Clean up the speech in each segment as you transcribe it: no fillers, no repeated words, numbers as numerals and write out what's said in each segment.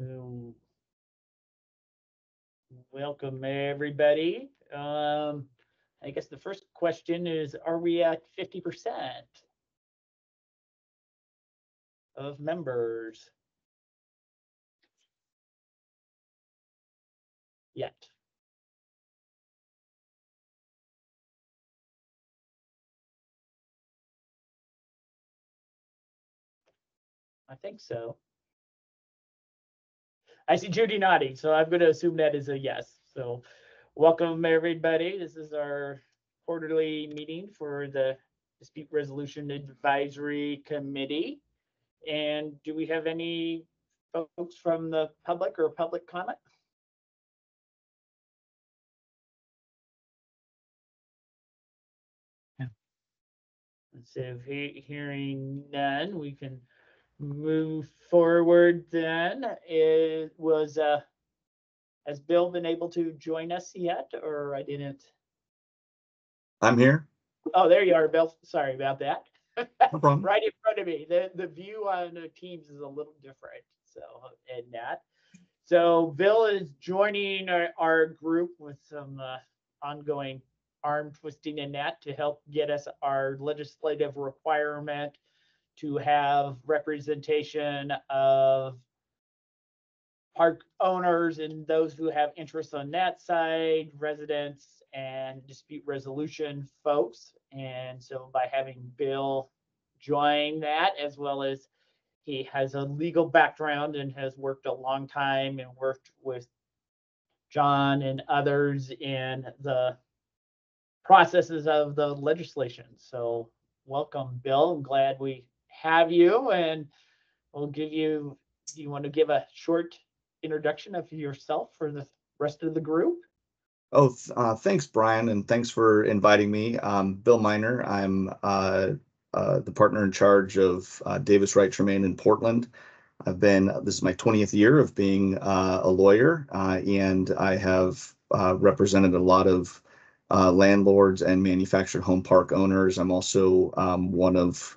So, welcome everybody. I guess the first question is, are we at 50% of members yet? I think so. I see Judy nodding, so I'm going to assume that is a yes. So, welcome everybody. This is our quarterly meeting for the Dispute Resolution Advisory Committee. And do we have any folks from the public or public comment? So hearing none, we can move forward then. Has Bill been able to join us yet, or I didn't? I'm here. Oh, there you are, Bill. Sorry about that. No problem. Right in front of me. The view on the Teams is a little different. So, and that. So Bill is joining our group with some ongoing arm twisting in that to help get us our legislative requirement to have representation of park owners and those who have interest on that side, residents and dispute resolution folks. And so by having Bill join that, as well as he has a legal background and has worked a long time and worked with John and others in the processes of the legislation. So welcome, Bill. I'm glad we have you, and we'll give you, do you want to give a short introduction of yourself for the rest of the group? Oh, thanks, Brian, and thanks for inviting me. Bill Miner. I'm the partner in charge of Davis Wright Tremaine in Portland. This is my 20th year of being a lawyer, and I have represented a lot of landlords and manufactured home park owners. I'm also one of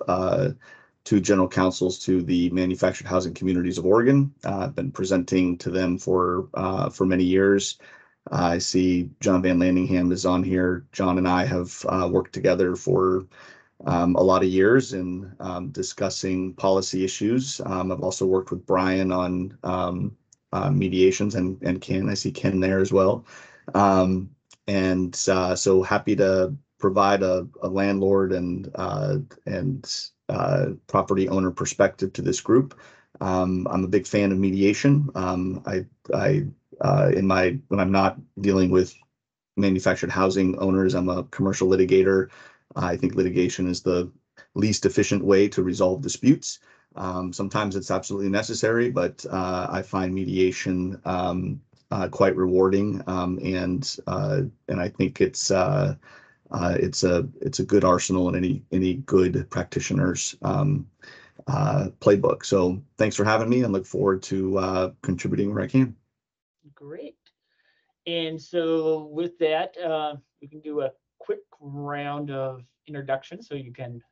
two general counsels to the Manufactured Housing Communities of Oregon. I've been presenting to them for many years. I see John Van Landingham is on here. John and I have worked together for a lot of years in discussing policy issues. I've also worked with Brian on mediations and Ken. I see Ken there as well. So happy to provide a landlord and property owner perspective to this group. I'm a big fan of mediation. When I'm not dealing with manufactured housing owners, I'm a commercial litigator. I think litigation is the least efficient way to resolve disputes. Sometimes it's absolutely necessary, but I find mediation quite rewarding, and I think it's a good arsenal in any good practitioner's playbook. So thanks for having me, and look forward to contributing where I can. Great. And so with that, we can do a quick round of introductions so you can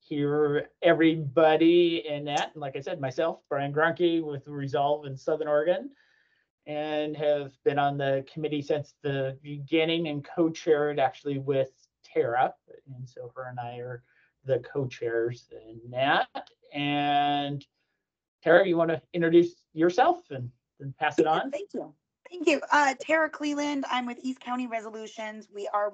hear everybody in that. And like I said, myself, Brian Gronke with Resolve in Southern Oregon, and have been on the committee since the beginning and co-chaired actually with Tara. And so her and I are the co-chairs in that. And Tara, you want to introduce yourself and then pass it on? Thank you. Thank you. Tara Cleland. I'm with East County Resolutions. We are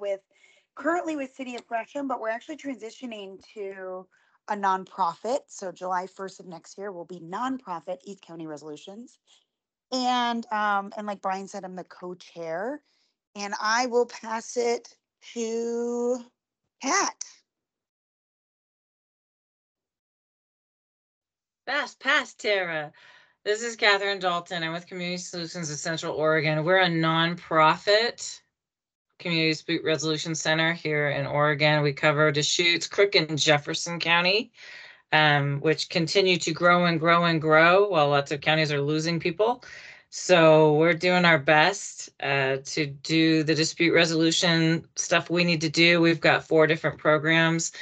currently with City of Gresham, but we're actually transitioning to a nonprofit. So July 1st of next year will be nonprofit East County Resolutions. And like Brian said, I'm the co-chair, and I will pass it to Pat. Fast pass, Tara. This is Catherine Dalton. I'm with Community Solutions of Central Oregon. We're a nonprofit community dispute resolution center here in Oregon. We cover Deschutes, Crook, and Jefferson County, which continue to grow and grow and grow while lots of counties are losing people. So we're doing our best to do the dispute resolution stuff we need to do. We've got 4 different programs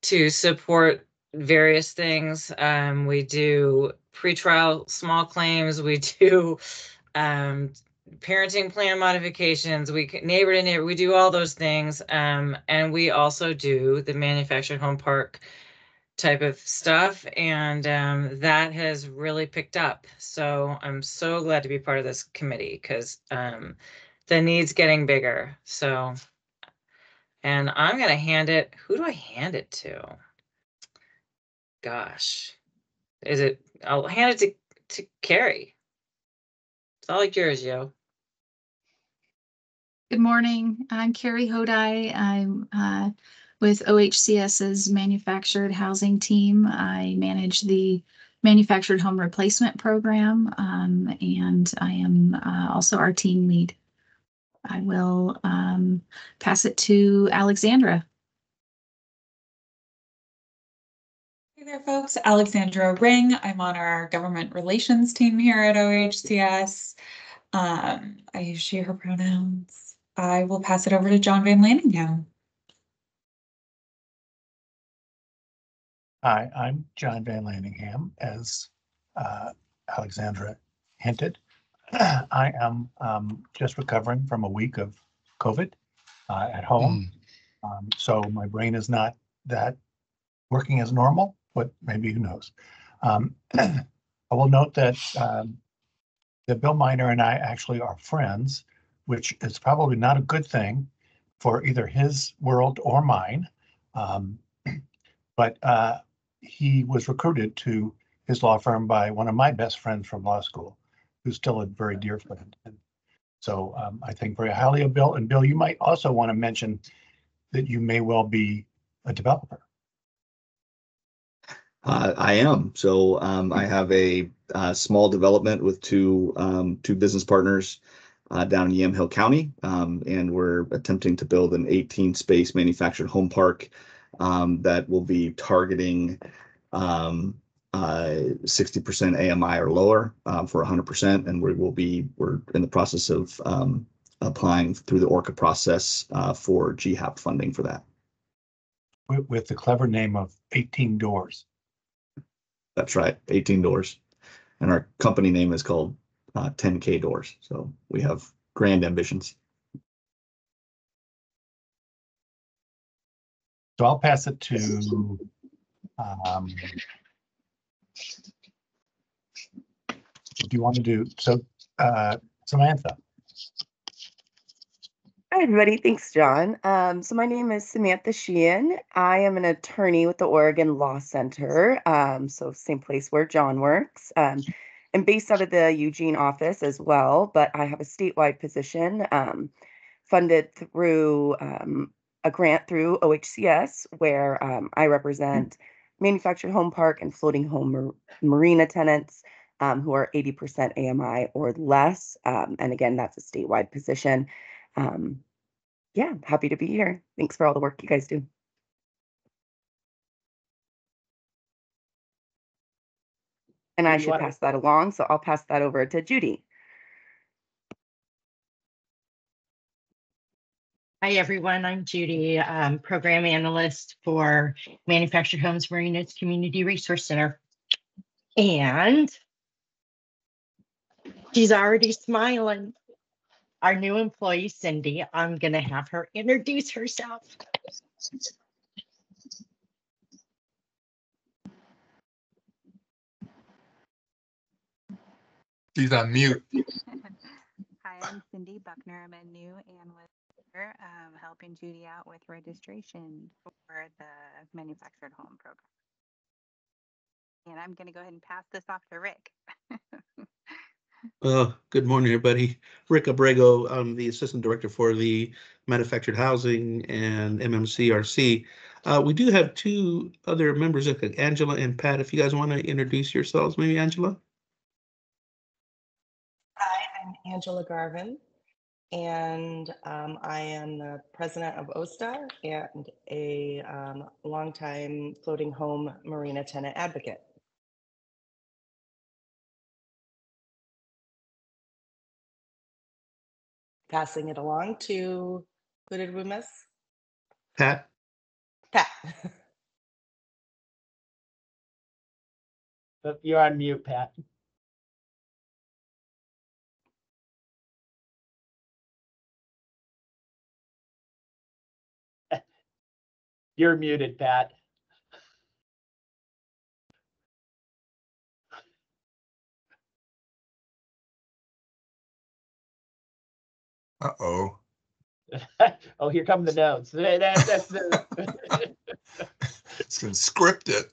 to support various things. We do pretrial small claims. We do parenting plan modifications. Neighbor to neighbor. We do all those things. And we also do the manufactured home park type of stuff, and that has really picked up. So I'm so glad to be part of this committee because the need's getting bigger. So, and I'm gonna hand it. Who do I hand it to? Gosh, I'll hand it to Carrie. It's all yours, yo. Good morning. I'm Carrie Hodai. I'm with OHCS's manufactured housing team. I manage the manufactured home replacement program, and I am also our team lead. I will pass it to Alexandra. Hey there, folks. Alexandra Ring. I'm on our government relations team here at OHCS. I use she, her pronouns. I will pass it over to John Van Lanningham. Hi, I'm John Van Lanningham, as Alexandra hinted. I am just recovering from a week of COVID at home. So my brain is not that working as normal, but maybe who knows. I will note that Bill Miner and I actually are friends, which is probably not a good thing for either his world or mine. But he was recruited to his law firm by one of my best friends from law school, who's still a very dear friend. And so I think very highly of Bill. And Bill, you might also want to mention that you may well be a developer. I am. So I have a small development with two business partners down in Yamhill County, and we're attempting to build an 18-space manufactured home park that will be targeting 60% AMI or lower for 100%, and we're in the process of applying through the ORCA process for GHAP funding for that. With the clever name of 18 Doors. That's right, 18 Doors. And our company name is called 10K Doors. So we have grand ambitions. So I'll pass it to do you want to do so? Samantha. Hi, everybody. Thanks, John. So my name is Samantha Sheehan. I am an attorney with the Oregon Law Center, so same place where John works. I'm based out of the Eugene office as well, but I have a statewide position funded through a grant through OHCS, where I represent manufactured home park and floating home marina tenants who are 80% AMI or less. And again, that's a statewide position. Yeah, happy to be here. Thanks for all the work you guys do. And I should pass that along, so I'll pass that over to Judy. Hi, everyone. I'm Judy, program analyst for Manufactured Homes Marinas Community Resource Center. And she's already smiling. Our new employee, Cindy, I'm going to have her introduce herself. She's on mute. Hi, I'm Cindy Buckner. I'm a new analyst here, helping Judy out with registration for the manufactured home program. And I'm going to go ahead and pass this off to Rick. Good morning, everybody. Rick Abrego. I'm the assistant director for the manufactured housing and MMCRC. We do have two other members, Angela and Pat. If you guys want to introduce yourselves, maybe Angela. Hi, I'm Angela Garvin, and I am the president of OSTAR and a longtime floating home marina tenant advocate. Passing it along to, who did we miss? Pat. Pat. You're on mute, Pat. You're muted, Pat. Uh-oh. Oh, here come the notes. That's the It's gonna script it.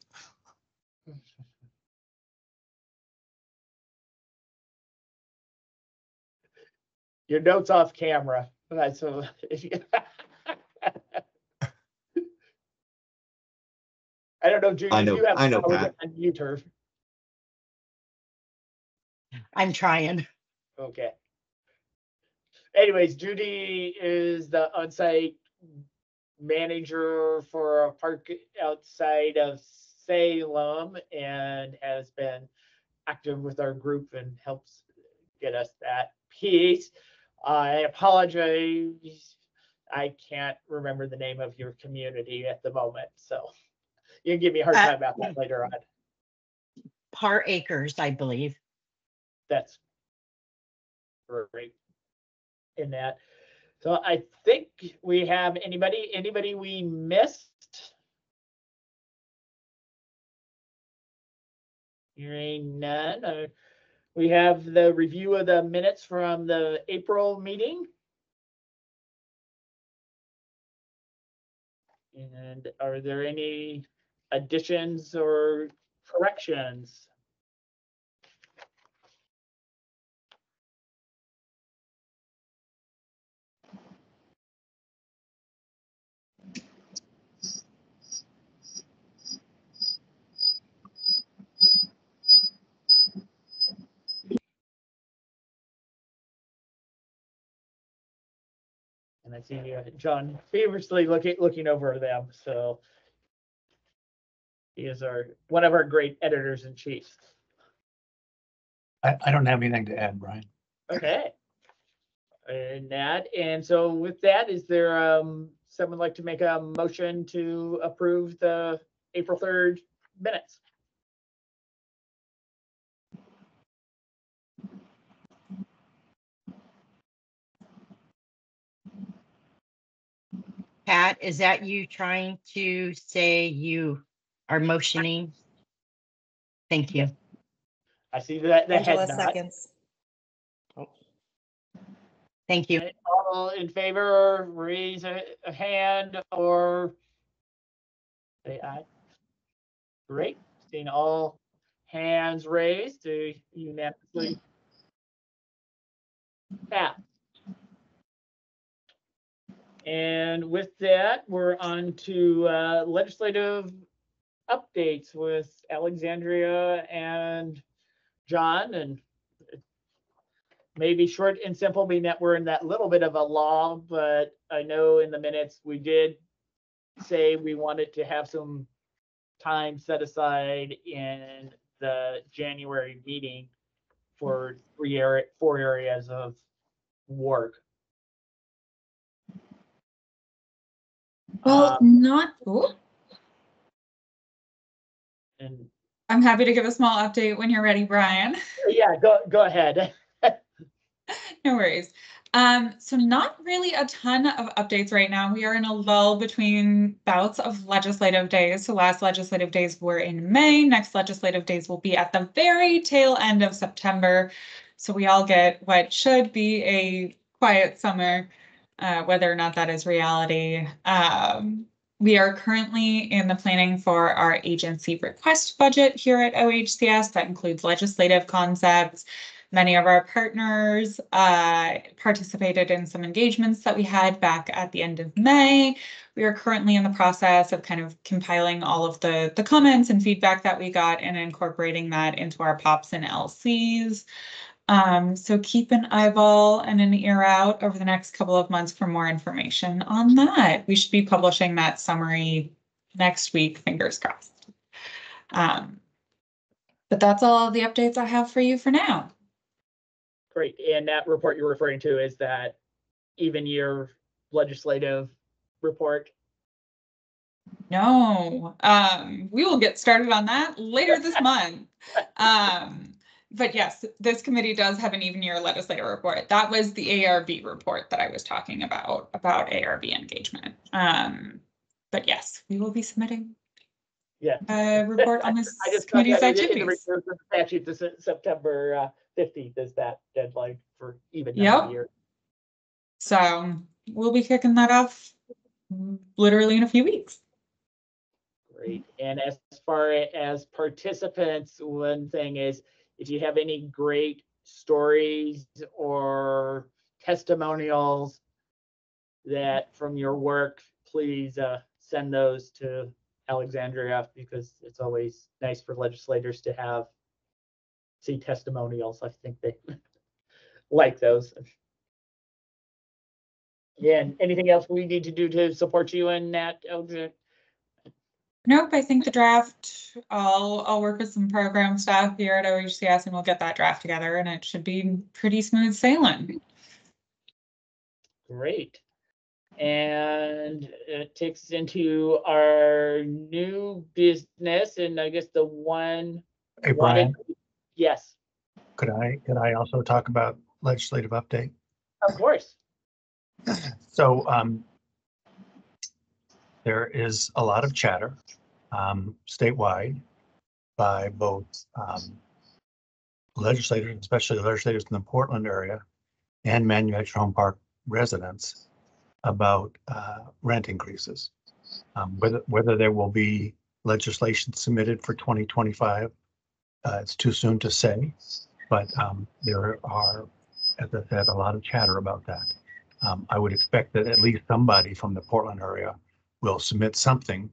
your notes off camera. So if you I don't know, Judy, I if know, you have I know, power to Pat. unmute her. I'm trying. Okay. Anyways, Judy is the on-site manager for a park outside of Salem and has been active with our group and helps get us that piece. I apologize. I can't remember the name of your community at the moment, so you can give me a hard time about that later on. Par Acres, I believe. That's great in that. So I think we have anybody we missed? Hearing none. We have the review of the minutes from the April meeting. And are there any additions or corrections? And I see John feverishly looking over them. So he is one of our great editors in chief. I don't have anything to add, Brian. Okay. And so with that, is there someone like to make a motion to approve the April 3rd minutes? Pat, is that you trying to say you are motioning? Thank you. I see that the Angela head nod. seconds. Oh, Thank you. All in favor, raise a hand or say aye. Great. Seeing all hands raised to unanimously pass. And with that, we're on to legislative updates with Alexandria and John. And maybe short and simple, being that we're in that little bit of a lull, but I know in the minutes we did say we wanted to have some time set aside in the January meeting for 4 areas of work. Well, And I'm happy to give a small update when you're ready, Brian. yeah, go ahead. No worries. So not really a ton of updates right now. We are in a lull between bouts of legislative days. So last legislative days were in May. Next legislative days will be at the very tail end of September. So we all get what should be a quiet summer, whether or not that is reality. We are currently in the planning for our agency request budget here at OHCS. That includes legislative concepts. Many of our partners participated in some engagements that we had back at the end of May. We are currently in the process of kind of compiling all of the comments and feedback that we got and incorporating that into our POPs and LCs. So keep an eyeball and an ear out over the next couple of months for more information on that. We should be publishing that summary next week, fingers crossed. But that's all the updates I have for you for now. Great. And that report you're referring to is that even year legislative report? No, we will get started on that later this month. But yes, this committee does have an even year legislative report. That was the ARB report that I was talking about ARB engagement. But yes, we will be submitting Yeah. a report on this I just committee's got in the activities. reserve statute, this is September 15th is that deadline for even Yep. number year. So we'll be kicking that off literally in a few weeks. Great. And as far as participants, one thing is if you have any great stories or testimonials that from your work, please send those to Alexandria, because it's always nice for legislators to see testimonials. I think they like those. Yeah, and anything else we need to do to support you in that, LJ? Nope, I think the draft, I'll work with some program staff here at OHCS and we'll get that draft together and it should be pretty smooth sailing. Great. And it takes us into our new business, and I guess the one. Hey, Brian, Yes, could I also talk about legislative update? of course. So there is a lot of chatter statewide by both legislators, especially legislators in the Portland area, and manufactured home park residents about rent increases. Whether there will be legislation submitted for 2025, it's too soon to say, but there are, as I said, a lot of chatter about that. I would expect that at least somebody from the Portland area will submit something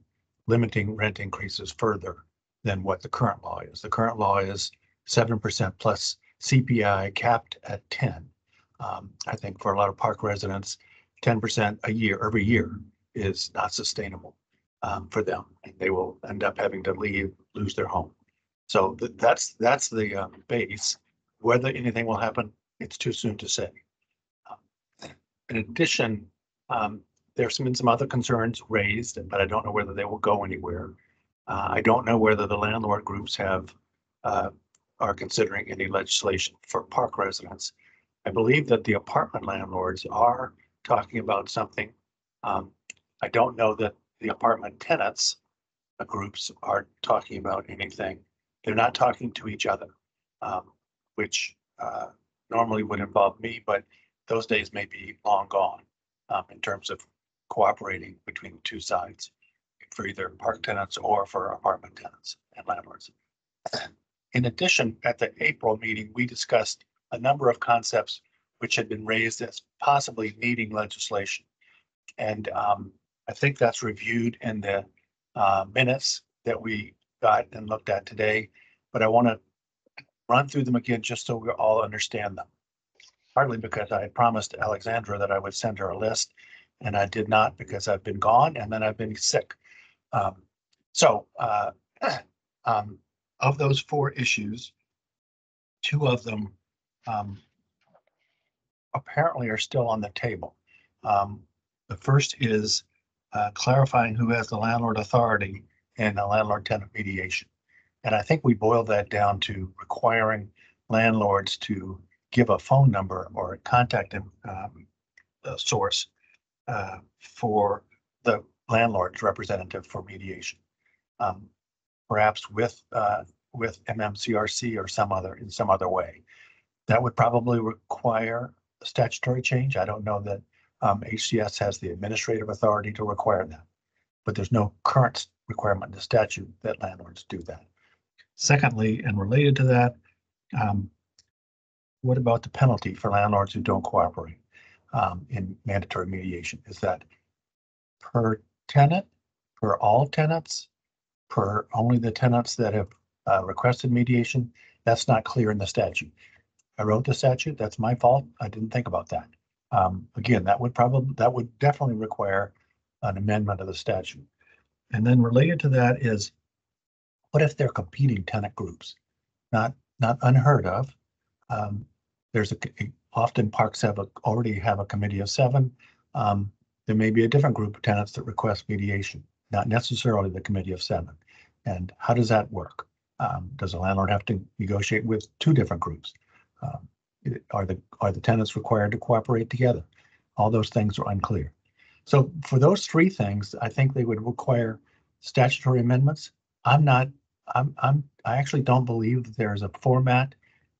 limiting rent increases further than what the current law is. The current law is 7% plus CPI capped at 10. I think for a lot of park residents, 10% a year, every year, is not sustainable for them. And they will end up having to lose their home. So that's the base. Whether anything will happen, it's too soon to say. In addition, there's been some other concerns raised, but I don't know whether they will go anywhere. I don't know whether the landlord groups are considering any legislation for park residents. I believe that the apartment landlords are talking about something. I don't know that the apartment tenants groups are talking about anything. They're not talking to each other, which normally would involve me, but those days may be long gone in terms of cooperating between the two sides for either park tenants or for apartment tenants and landlords. In addition, at the April meeting, we discussed a number of concepts which had been raised as possibly needing legislation. And I think that's reviewed in the minutes that we got and looked at today, but I want to run through them again just so we all understand them. Partly because I had promised Alexandra that I would send her a list, and I did not because I've been gone and then I've been sick. Of those 4 issues, 2 of them apparently are still on the table. The first is clarifying who has the landlord authority in a landlord-tenant mediation. And I think we boiled that down to requiring landlords to give a phone number or a contact source for the landlord's representative for mediation, perhaps with MMCRC or in some other way. That would probably require a statutory change. I don't know that HCS has the administrative authority to require that, but there's no current requirement in the statute that landlords do that. Secondly, and related to that, what about the penalty for landlords who don't cooperate in mandatory mediation? Is that per tenant, per all tenants, per only the tenants that have requested mediation? That's not clear in the statute. I wrote the statute. That's my fault. I didn't think about that. Again, that would definitely require an amendment of the statute. And then related to that is, what if they're competing tenant groups? Not unheard of. Often parks already have a committee of 7. There may be a different group of tenants that request mediation. not necessarily the committee of 7. And how does that work? Does a landlord have to negotiate with 2 different groups? Are the tenants required to cooperate together? All those things are unclear. So for those 3 things, I think they would require statutory amendments. I actually don't believe that there's a format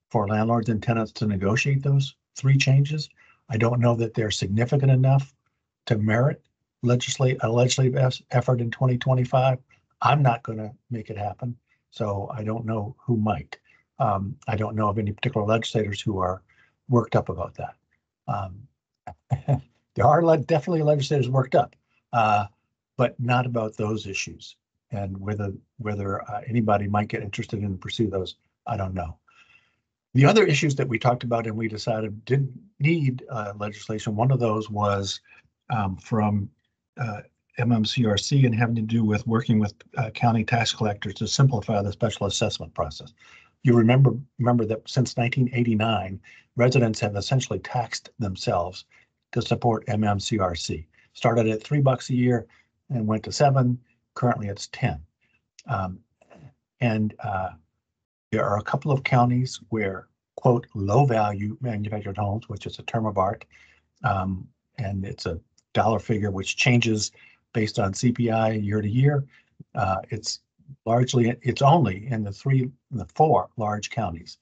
for landlords and tenants to negotiate those 3 changes. I don't know that they're significant enough to merit a legislative effort in 2025. I'm not going to make it happen, so I don't know who might. I don't know of any particular legislators who are worked up about that. There are definitely legislators worked up, but not about those issues. And whether anybody might get interested in pursue those, I don't know. The other issues that we talked about and we decided didn't need legislation, one of those was from MMCRC and having to do with working with county tax collectors to simplify the special assessment process. You remember that since 1989, residents have essentially taxed themselves to support MMCRC. Started at $3 a year and went to 7. Currently, it's 10. There are a couple of counties where, quote, low value manufactured homes, which is a term of art, and it's a dollar figure which changes based on CPI year to year. It's only in the 4 large counties,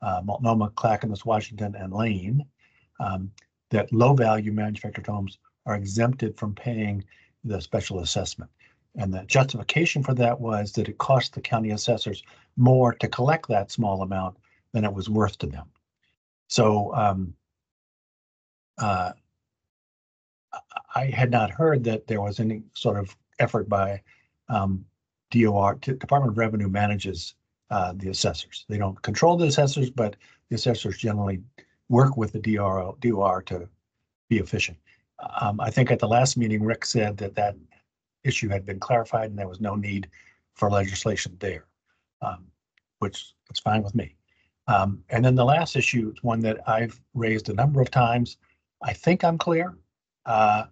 Multnomah, Clackamas, Washington, and Lane, that low value manufactured homes are exempted from paying the special assessment. And the justification for that was that it cost the county assessors more to collect that small amount than it was worth to them. So I had not heard that there was any sort of effort by DOR. Department of Revenue manages the assessors. They don't control the assessors, but the assessors generally work with the DOR to be efficient. I think at the last meeting, Rick said that issue had been clarified and there was no need for legislation there, which is fine with me. And then the last issue is one that I've raised a number of times. I think I'm clear, but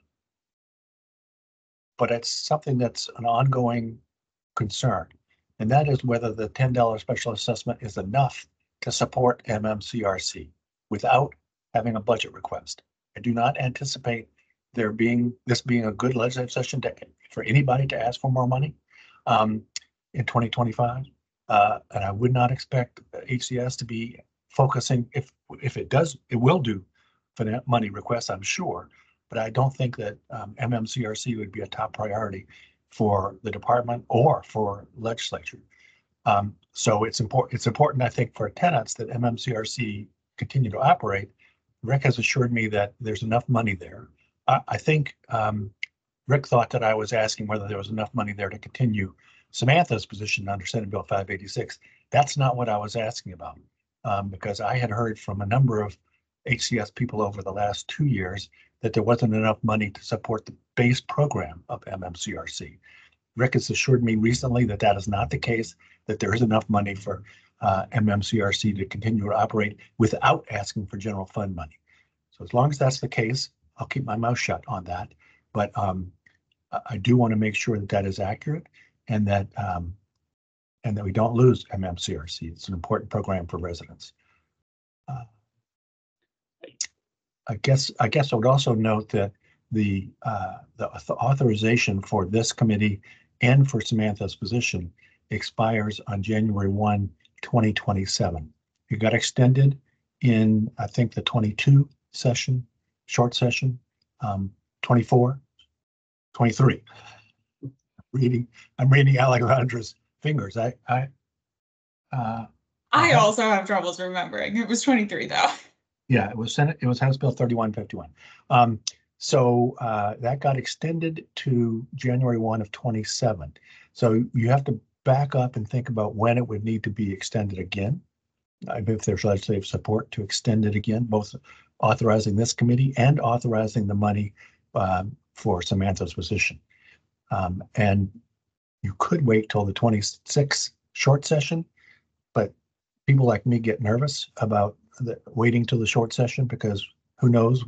it's something that's an ongoing concern, and that is whether the $10 special assessment is enough to support MMCRC without having a budget request. I do not anticipate this being a good legislative session for anybody to ask for more money in 2025. And I would not expect HCS to be focusing, if it does, it will do for money requests, I'm sure, but I don't think that MMCRC would be a top priority for the department or for legislature. So it's important, I think, for tenants that MMCRC continue to operate. Rick has assured me that there's enough money there. I think Rick thought that I was asking whether there was enough money there to continue Samantha's position under Senate Bill 586. That's not what I was asking about, because I had heard from a number of HCS people over the last 2 years that there wasn't enough money to support the base program of MMCRC. Rick has assured me recently that that is not the case, that there is enough money for MMCRC to continue to operate without asking for general fund money. So as long as that's the case, I'll keep my mouth shut on that. But I do want to make sure that that is accurate and that we don't lose MMCRC. It's an important program for residents. I guess I would also note that the authorization for this committee and for Samantha's position expires on January 1, 2027. It got extended in, I think, the 22 session, short session, 24, 23. I'm reading Alexandra's fingers. I also have troubles remembering. It was 23 though. Yeah, it was House Bill 3151. So that got extended to January 1 of 27. So you have to back up and think about when it would need to be extended again. If there's legislative support to extend it again, both authorizing this committee and authorizing the money for Samantha's position. And you could wait till the 26th short session, but people like me get nervous about waiting till the short session because who knows,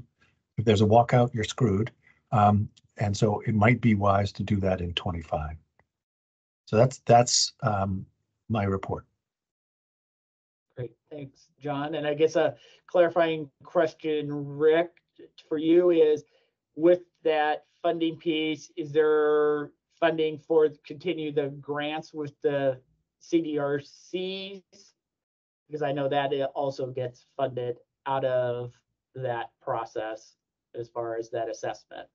if there's a walkout, you're screwed. And so it might be wise to do that in 25. So that's my report. Great, thanks, John. And I guess a clarifying question, Rick, for you is, with that funding piece, is there funding for continue the grants with the CDRCs? Because I know that it also gets funded out of that process as far as that assessment.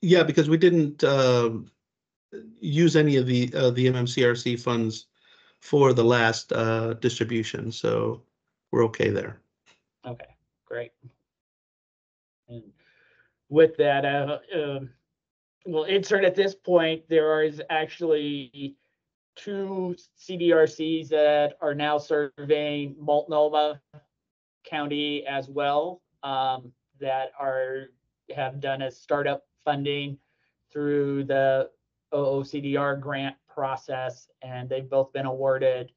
Yeah, because we didn't use any of the MMCRC funds for the last distribution, so we're okay there. Okay, great. And with that, we'll insert at this point, there is actually 2 CDRCs that are now serving Multnomah County as well, that have done a startup funding through the OOCDR grant process, and they've both been awarded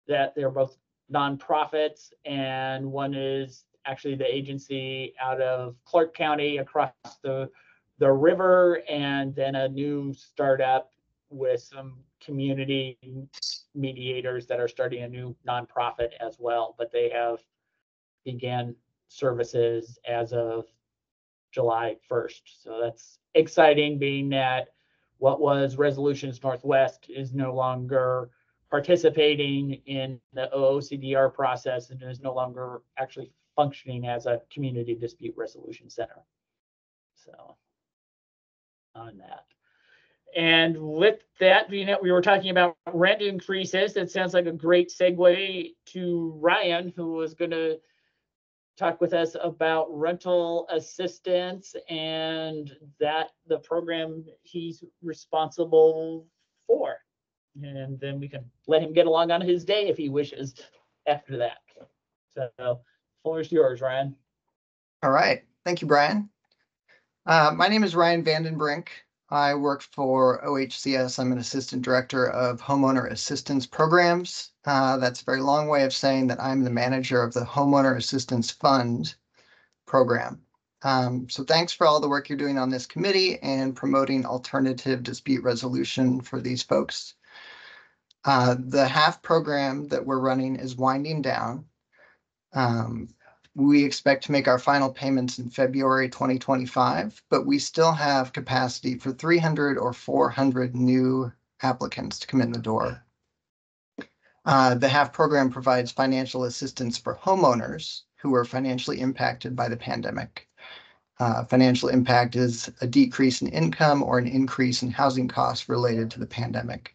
that. They're both nonprofits, and one is actually the agency out of Clark County across the river, and then a new startup with some community mediators that are starting a new nonprofit as well, but they have began services as of July 1st. So that's exciting, being that what was Resolutions Northwest is no longer participating in the OOCDR process and is no longer actually functioning as a community dispute resolution center. So on that. And with that, being that we were talking about rent increases, it sounds like a great segue to Ryan, who was going to talk with us about rental assistance and that the program he's responsible for. And then we can let him get along on his day if he wishes after that. So, floor is yours, Ryan. All right. Thank you, Brian. My name is Ryan Vandenbrink. I work for OHCS. I'm an assistant director of homeowner assistance programs. That's a very long way of saying that I'm the manager of the Homeowner Assistance Fund program. So thanks for all the work you're doing on this committee and promoting alternative dispute resolution for these folks. The HAF program that we're running is winding down. We expect to make our final payments in February 2025, but we still have capacity for 300 or 400 new applicants to come in the door. The HAF program provides financial assistance for homeowners who are financially impacted by the pandemic. Financial impact is a decrease in income or an increase in housing costs related to the pandemic.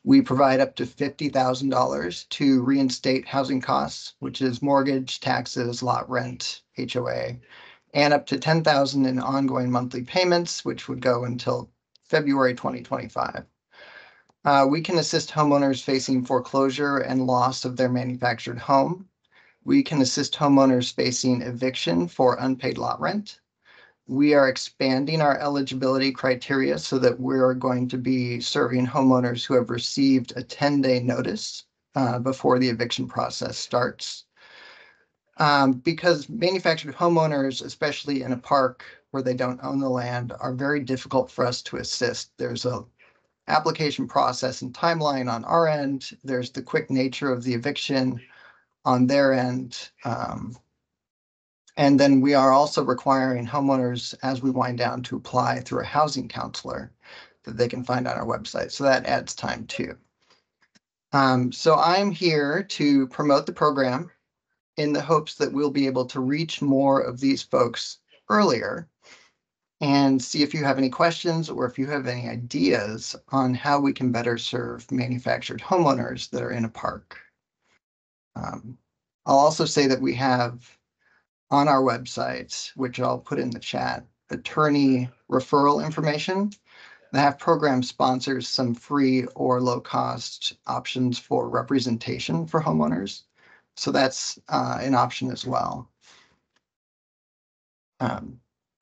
We provide up to $50,000 to reinstate housing costs, which is mortgage, taxes, lot rent, HOA, and up to $10,000 in ongoing monthly payments, which would go until February 2025. We can assist homeowners facing foreclosure and loss of their manufactured home. We can assist homeowners facing eviction for unpaid lot rent. We are expanding our eligibility criteria so that we're going to be serving homeowners who have received a 10-day notice before the eviction process starts. Because manufactured homeowners, especially in a park where they don't own the land, are very difficult for us to assist. There's a application process and timeline on our end. There's the quick nature of the eviction on their end. And then we are also requiring homeowners, as we wind down, to apply through a housing counselor that they can find on our website. So that adds time too. So I'm here to promote the program in the hopes that we'll be able to reach more of these folks earlier and see if you have any questions or if you have any ideas on how we can better serve manufactured homeowners that are in a park. I'll also say that we have on our website, which I'll put in the chat, attorney referral information. The HAF program sponsors some free or low-cost options for representation for homeowners. So that's an option as well.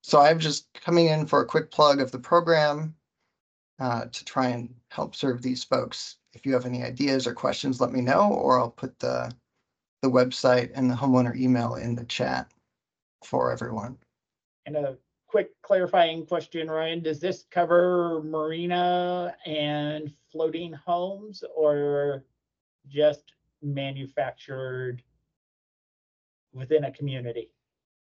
So I'm just coming in for a quick plug of the program to try and help serve these folks. If you have any ideas or questions, let me know, or I'll put the website and the homeowner email in the chat for everyone. And a quick clarifying question, Ryan, does this cover marina and floating homes or just manufactured within a community?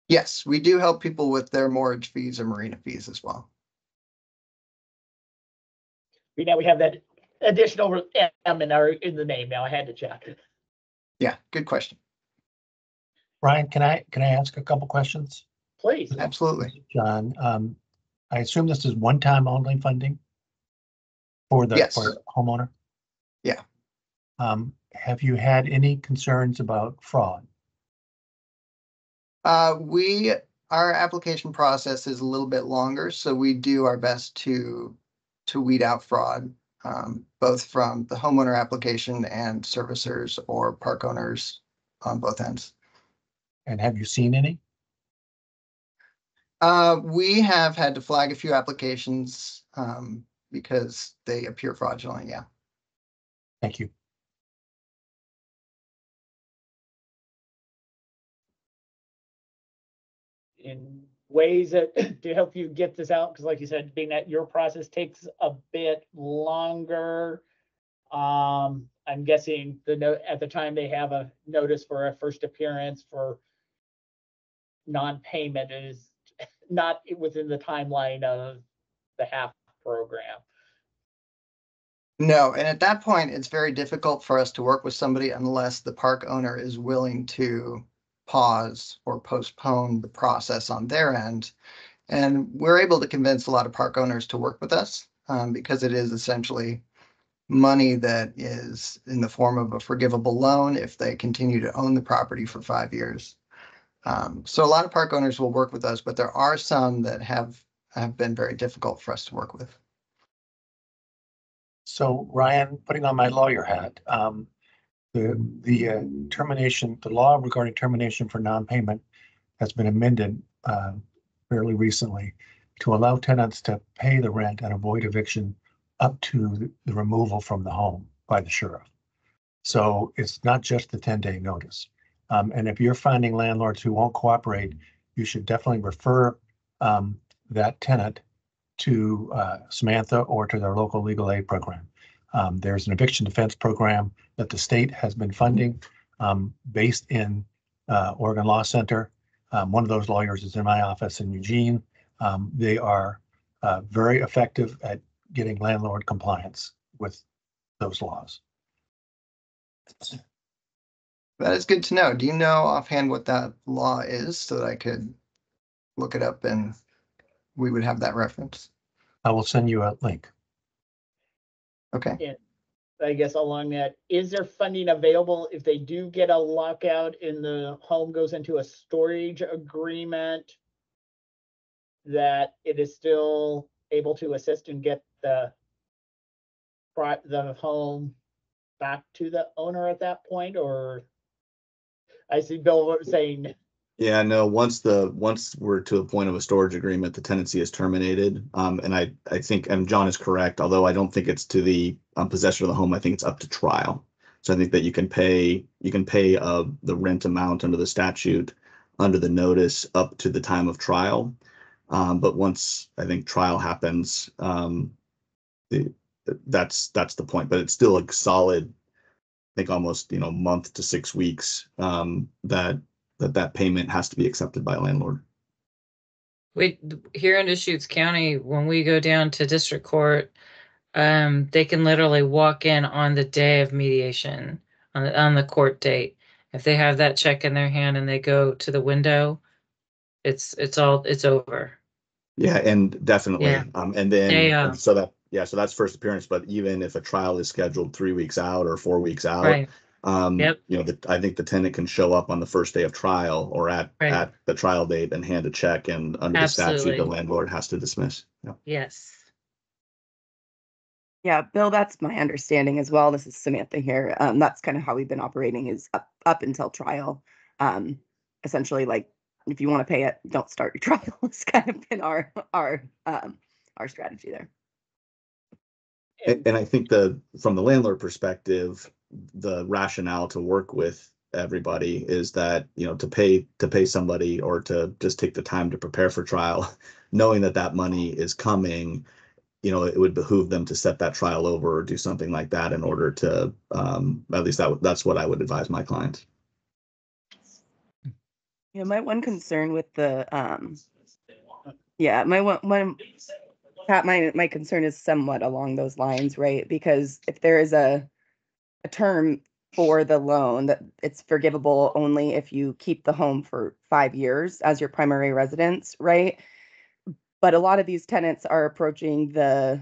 Yes, we do help people with their mortgage fees or marina fees as well. Now we have that additional M in the name now. I had to check. Yeah, good question. Ryan, can I ask a couple questions? Please. Absolutely. John, I assume this is one-time only funding for the Yes. for homeowner? Yeah. Have you had any concerns about fraud? Our application process is a little bit longer, so we do our best to weed out fraud, both from the homeowner application and servicers or park owners on both ends. And have you seen any? We have had to flag a few applications because they appear fraudulent. Yeah. Thank you. In ways that to help you get this out, because like you said, being that your process takes a bit longer, I'm guessing the note at the time they have a notice for a first appearance for non-payment is not within the timeline of the HAP program. No, and at that point, it's very difficult for us to work with somebody unless the park owner is willing to pause or postpone the process on their end. And we're able to convince a lot of park owners to work with us because it is essentially money that is in the form of a forgivable loan if they continue to own the property for 5 years. So a lot of park owners will work with us, but there are some that have been very difficult for us to work with. So Ryan, putting on my lawyer hat, the termination, the law regarding termination for non-payment has been amended fairly recently to allow tenants to pay the rent and avoid eviction up to the removal from the home by the sheriff. So it's not just the 10-day notice. And if you're finding landlords who won't cooperate, you should definitely refer that tenant to Samantha or to their local legal aid program. There's an eviction defense program that the state has been funding based in Oregon Law Center. One of those lawyers is in my office in Eugene. They are very effective at getting landlord compliance with those laws. That is good to know. Do you know offhand what that law is so that I could look it up and we would have that reference? I will send you a link. Okay. And I guess along that, is there funding available if they do get a lockout and the home goes into a storage agreement, that it is still able to assist and get the home back to the owner at that point? Or I see Bill saying, Yeah, no, once we're to a point of a storage agreement, the tenancy is terminated. And I think, and John is correct, although I don't think it's to the possessor of the home. I think it's up to trial. So I think that you can pay the rent amount under the statute under the notice up to the time of trial. But once I think trial happens, that's the point. But it's still a solid, I think almost month to 6 weeks that payment has to be accepted by a landlord. Here in Deschutes County, when we go down to district court, they can literally walk in on the day of mediation, on the court date. If they have that check in their hand and they go to the window, it's over. Yeah, and definitely. Yeah. And then so that's first appearance. But even if a trial is scheduled 3 weeks out or 4 weeks out, right. I think the tenant can show up on the first day of trial or at the trial date and hand a check, and under the statute, the landlord has to dismiss. Yeah. Yes. Yeah, Bill, that's my understanding as well. This is Samantha here. That's kind of how we've been operating, is up until trial. Essentially, like, if you want to pay it, don't start your trial. It's kind of been our strategy there. And I think from the landlord perspective, the rationale to work with everybody is that, to pay somebody or to just take the time to prepare for trial, knowing that that money is coming, it would behoove them to set that trial over or do something like that in order to, at least that's what I would advise my clients. Yeah, my one concern with the my concern is somewhat along those lines, right? Because if there is a term for the loan that it's forgivable only if you keep the home for 5 years as your primary residence, right? But a lot of these tenants are approaching the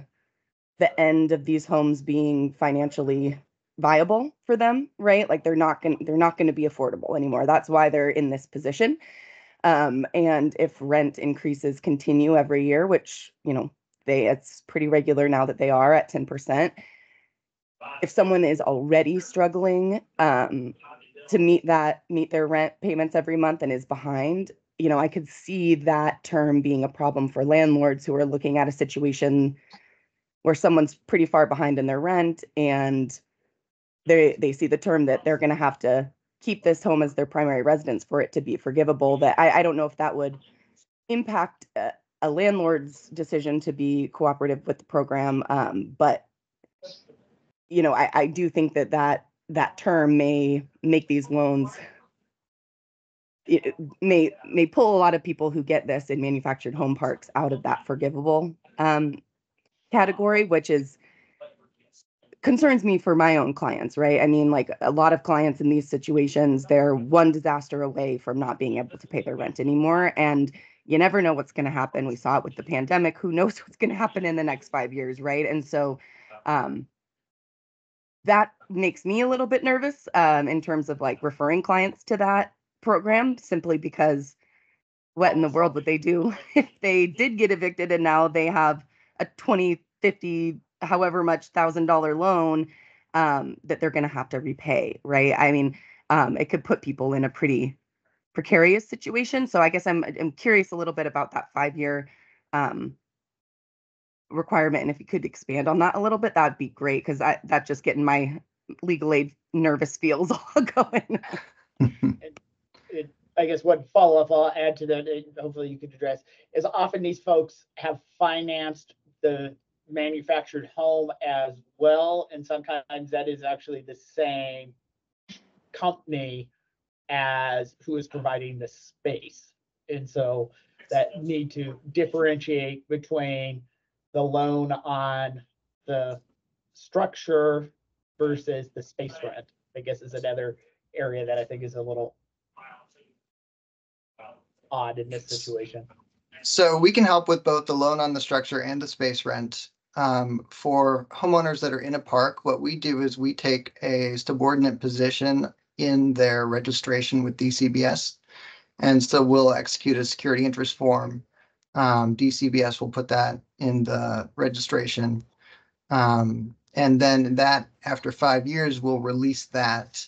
end of these homes being financially viable for them, right? Like they're not going to be affordable anymore. That's why they're in this position. And if rent increases continue every year, which, it's pretty regular now that they are at 10%. If someone is already struggling to meet their rent payments every month and is behind, I could see that term being a problem for landlords who are looking at a situation where someone's pretty far behind in their rent and they see the term that they're going to have to keep this home as their primary residence for it to be forgivable. That I don't know if that would impact a landlord's decision to be cooperative with the program, but I do think that term may make these loans. It may pull a lot of people who get this in manufactured home parks out of that forgivable category, which concerns me for my own clients, right? I mean, like a lot of clients in these situations, they're one disaster away from not being able to pay their rent anymore. And you never know what's going to happen. We saw it with the pandemic. Who knows what's going to happen in the next 5 years, right? And so that makes me a little bit nervous in terms of like referring clients to that program, simply because what in the world would they do if they did get evicted and now they have a 20, 50, however much $1,000 loan that they're going to have to repay, right? I mean, it could put people in a pretty precarious situation. So I guess I'm curious a little bit about that 5-year requirement, and if you could expand on that a little bit, that'd be great, because that's just getting my legal aid nervous feels all going. I guess one follow-up I'll add to that, and hopefully you could address, is often these folks have financed the manufactured home as well, and sometimes that is actually the same company as who is providing the space. And so that need to differentiate between the loan on the structure versus the space rent, I guess, is another area that I think is a little odd in this situation. So we can help with both the loan on the structure and the space rent. For homeowners that are in a park, what we do is we take a subordinate position in their registration with DCBS. And so we'll execute a security interest form. DCBS will put that in the registration. And then that, after 5 years, we'll release that.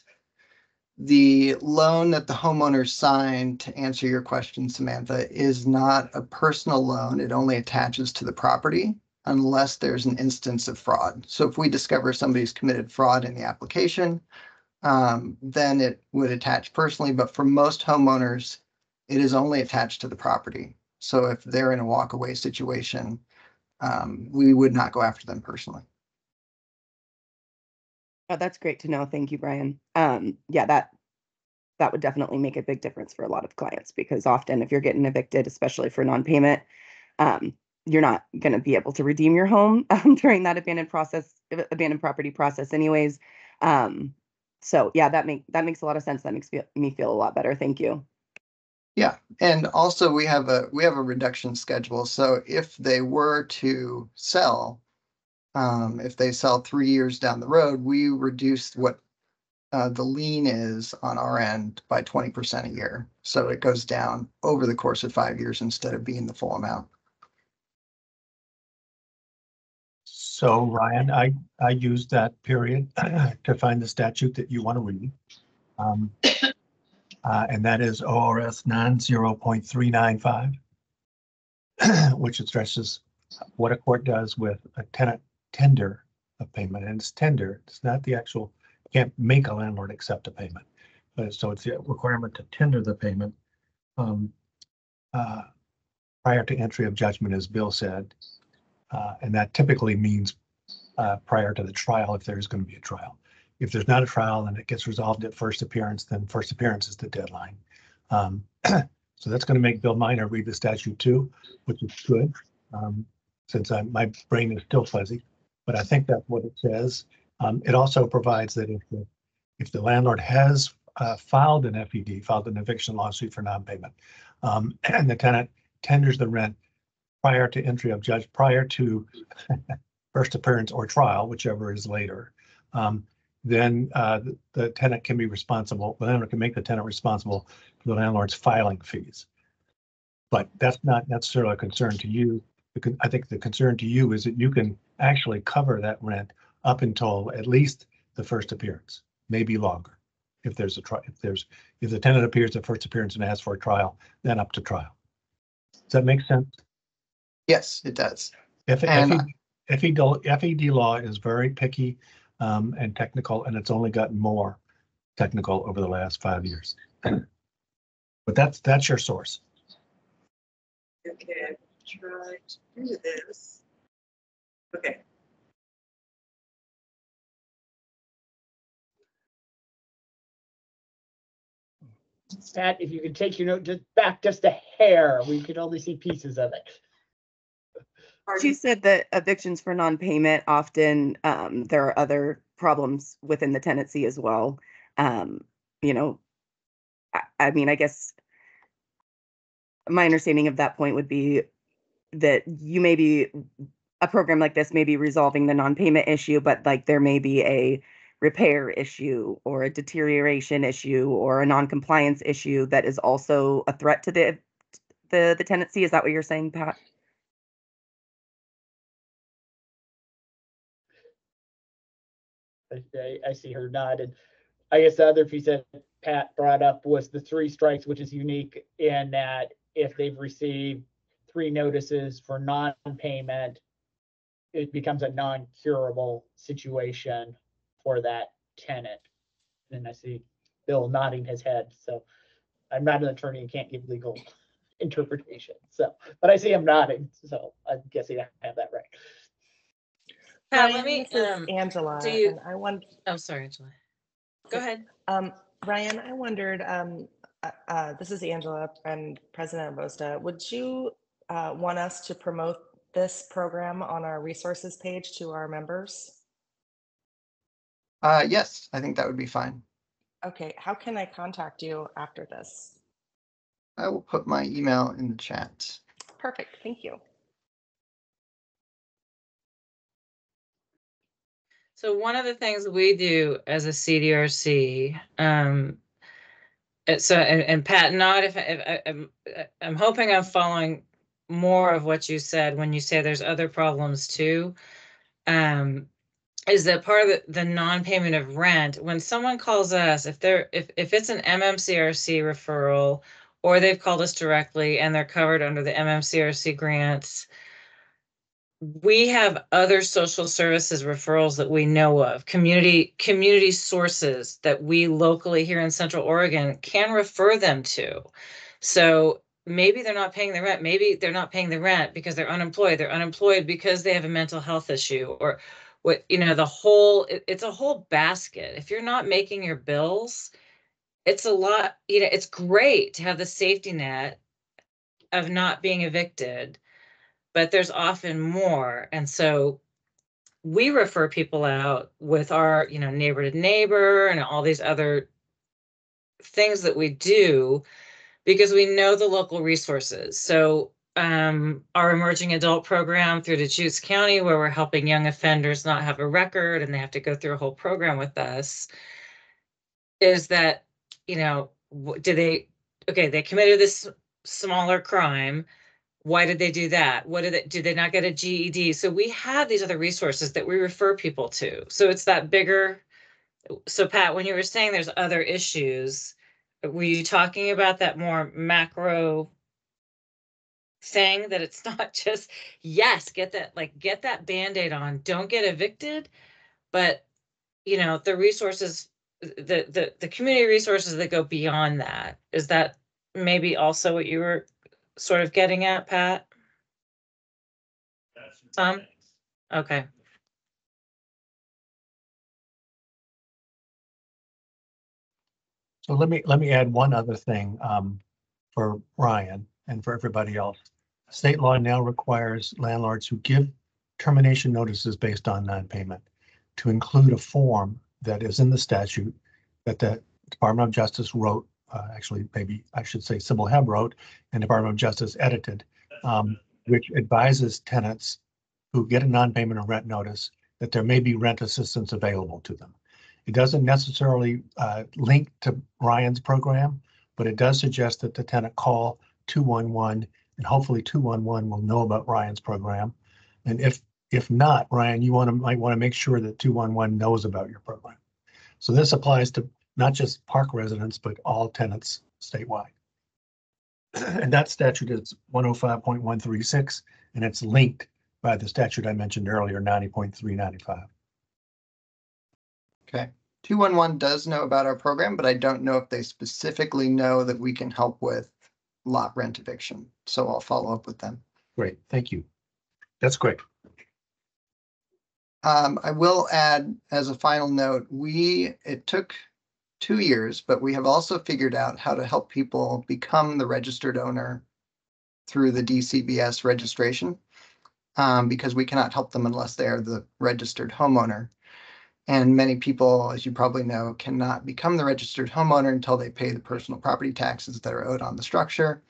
The loan that the homeowner signed, to answer your question, Samantha, is not a personal loan. It only attaches to the property unless there's an instance of fraud. So if we discover somebody's committed fraud in the application, then it would attach personally. But for most homeowners, it is only attached to the property. So if they're in a walkaway situation, we would not go after them personally. Oh, that's great to know. Thank you, Brian. Yeah, that would definitely make a big difference for a lot of clients, because often if you're getting evicted, especially for non-payment, you're not going to be able to redeem your home during that abandoned property process anyways. So yeah, that makes a lot of sense. That makes me feel a lot better. Thank you. Yeah, and also we have a reduction schedule. So if they were to sell, if they sell 3 years down the road, we reduce what the lien is on our end by 20% a year. So it goes down over the course of 5 years instead of being the full amount. So Ryan, I used that period to find the statute that you want to read. And that is ORS 90.395, which addresses what a court does with a tenant tender of payment. And it's tender. It's not the actual, you can't make a landlord accept a payment. So it's a requirement to tender the payment prior to entry of judgment, as Bill said. And that typically means prior to the trial, if there's going to be a trial. If there's not a trial and it gets resolved at first appearance, then first appearance is the deadline. So that's going to make Bill Miner read the statute too, which is good, since my brain is still fuzzy. But I think that's what it says. It also provides that if the landlord has filed an FED, filed an eviction lawsuit for non-payment, and the tenant tenders the rent prior to entry of judgment, prior to first appearance or trial, whichever is later, then the tenant can be responsible. The landlord can make the tenant responsible for the landlord's filing fees. But that's not necessarily a concern to you. I think the concern to you is that you can actually cover that rent up until at least the first appearance, maybe longer. If there's a trial, if the tenant appears at first appearance and asks for a trial, then up to trial. Does that make sense? Yes, it does. FED law is very picky and technical, and it's only gotten more technical over the last 5 years. But that's your source. Okay, try to do this. Okay. Pat, if you could take your note just a hair, we could only see pieces of it. She said that evictions for non-payment, often there are other problems within the tenancy as well. You know, I mean, I guess my understanding of that point would be that you may be, a program like this may be resolving the non-payment issue, but like there may be a repair issue or a deterioration issue or a non-compliance issue that is also a threat to the tenancy. Is that what you're saying, Pat? I see her nodded. I guess the other piece that Pat brought up was the 3 strikes, which is unique in that if they've received 3 notices for non-payment, it becomes a non-curable situation for that tenant. And I see Bill nodding his head. So I'm not an attorney and can't give legal interpretation. So, but I see him nodding. So I'm guessing I have that right. Pat, Ryan, let me, this is Angela, do you, and I want. oh, sorry, Angela. Go ahead. Ryan, I wondered, this is Angela, I'm president of OSTA. Would you want us to promote this program on our resources page to our members? Yes, I think that would be fine. Okay, how can I contact you after this? I will put my email in the chat. Perfect, thank you. So one of the things we do as a CDRC, and Pat, not if I'm hoping I'm following more of what you said when you say there's other problems too. Is that part of the non-payment of rent? When someone calls us, if it's an MMCRC referral, or they've called us directly and they're covered under the MMCRC grants, we have other social services referrals that we know of, community sources that we locally here in Central Oregon can refer them to. So maybe they're not paying the rent. Maybe they're not paying the rent because they're unemployed. They're unemployed because they have a mental health issue, or what, you know, it's a whole basket. If you're not making your bills, it's a lot, you know, it's great to have the safety net of not being evicted, but there's often more. And so we refer people out with our, you know, neighbor to neighbor and all these other things that we do because we know the local resources. So our emerging adult program through Deschutes County, where we're helping young offenders not have a record and they have to go through a whole program with us, is that, you know, they committed this smaller crime. Why did they do that? Did they not get a GED? So we have these other resources that we refer people to. So it's that bigger. So Pat, when you were saying there's other issues, were you talking about that more macro thing, that it's not just, yes, get that Band-Aid on, don't get evicted, but you know, the resources the community resources that go beyond that. Is that maybe also what you were sort of getting at, Pat? Tom? Okay. So let me add one other thing for Ryan and for everybody else. State law now requires landlords who give termination notices based on non-payment to include a form that is in the statute that the Department of Justice wrote, actually maybe I should say Sybil Heb wrote, and Department of Justice edited, which advises tenants who get a non-payment of rent notice that there may be rent assistance available to them. It doesn't necessarily link to Ryan's program, but it does suggest that the tenant call 211, and hopefully 211 will know about Ryan's program. And if not, Ryan, you might want to make sure that 211 knows about your program. So this applies to not just park residents, but all tenants statewide. And that statute is 105.136, and it's linked by the statute I mentioned earlier, 90.395. Okay. 211 does know about our program, but I don't know if they specifically know that we can help with lot rent eviction. So I'll follow up with them. Great, thank you. That's great. I will add as a final note, it took 2 years, but we have also figured out how to help people become the registered owner through the DCBS registration, because we cannot help them unless they are the registered homeowner. And many people, as you probably know, cannot become the registered homeowner until they pay the personal property taxes that are owed on the structure.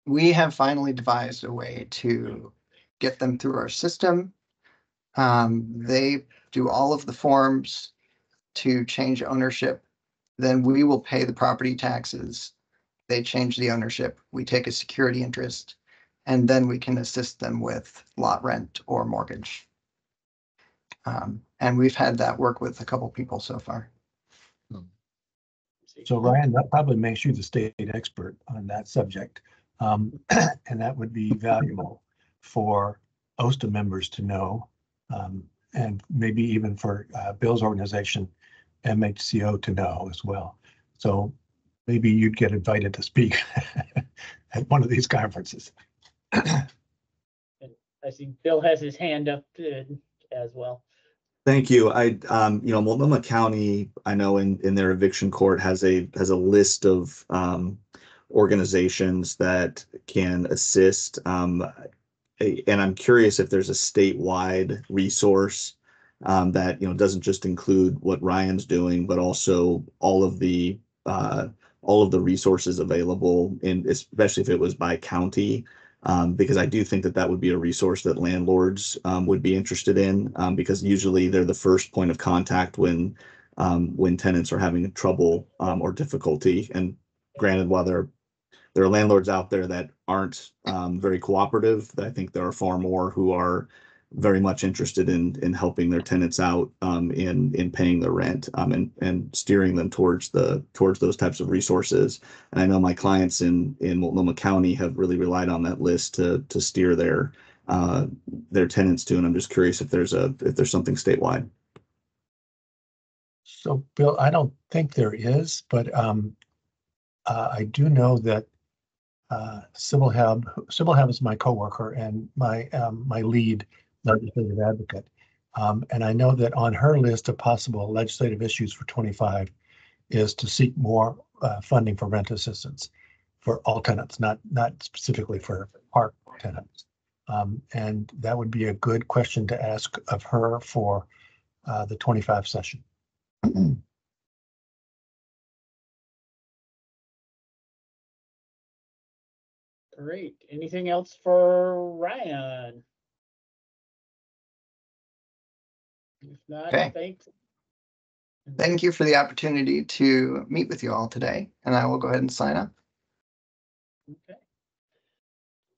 We have finally devised a way to get them through our system. They do all of the forms to change ownership. Then we will pay the property taxes. They change the ownership. We take a security interest, and then we can assist them with lot rent or mortgage. And we've had that work with a couple people so far. So Ryan, that probably makes you the state expert on that subject. And that would be valuable for OSTA members to know, and maybe even for Bill's organization, MHCO, to know as well. So maybe you'd get invited to speak at one of these conferences. I see Bill has his hand up as well. Thank you. Multnomah County, I know in their eviction court has a list of organizations that can assist. And I'm curious if there's a statewide resource that doesn't just include what Ryan's doing, but also all of the resources available, especially if it was by county. Because I do think that would be a resource that landlords would be interested in, because usually they're the first point of contact when tenants are having trouble or difficulty. And granted, while there are landlords out there that aren't very cooperative, I think there are far more who are very much interested in helping their tenants out in paying their rent and steering them towards those types of resources. And I know my clients in Multnomah County have really relied on that list to steer their tenants to. And I'm just curious if there's something statewide. So Bill, I don't think there is, but I do know that Sybil Heb is my coworker and my lead legislative advocate. And I know that on her list of possible legislative issues for 25 is to seek more funding for rent assistance for all tenants, not specifically for park tenants. And that would be a good question to ask of her for the 25 session. Great. Anything else for Ryan? If not, Okay. thanks. Thank you for the opportunity to meet with you all today, and I will go ahead and sign up. Okay.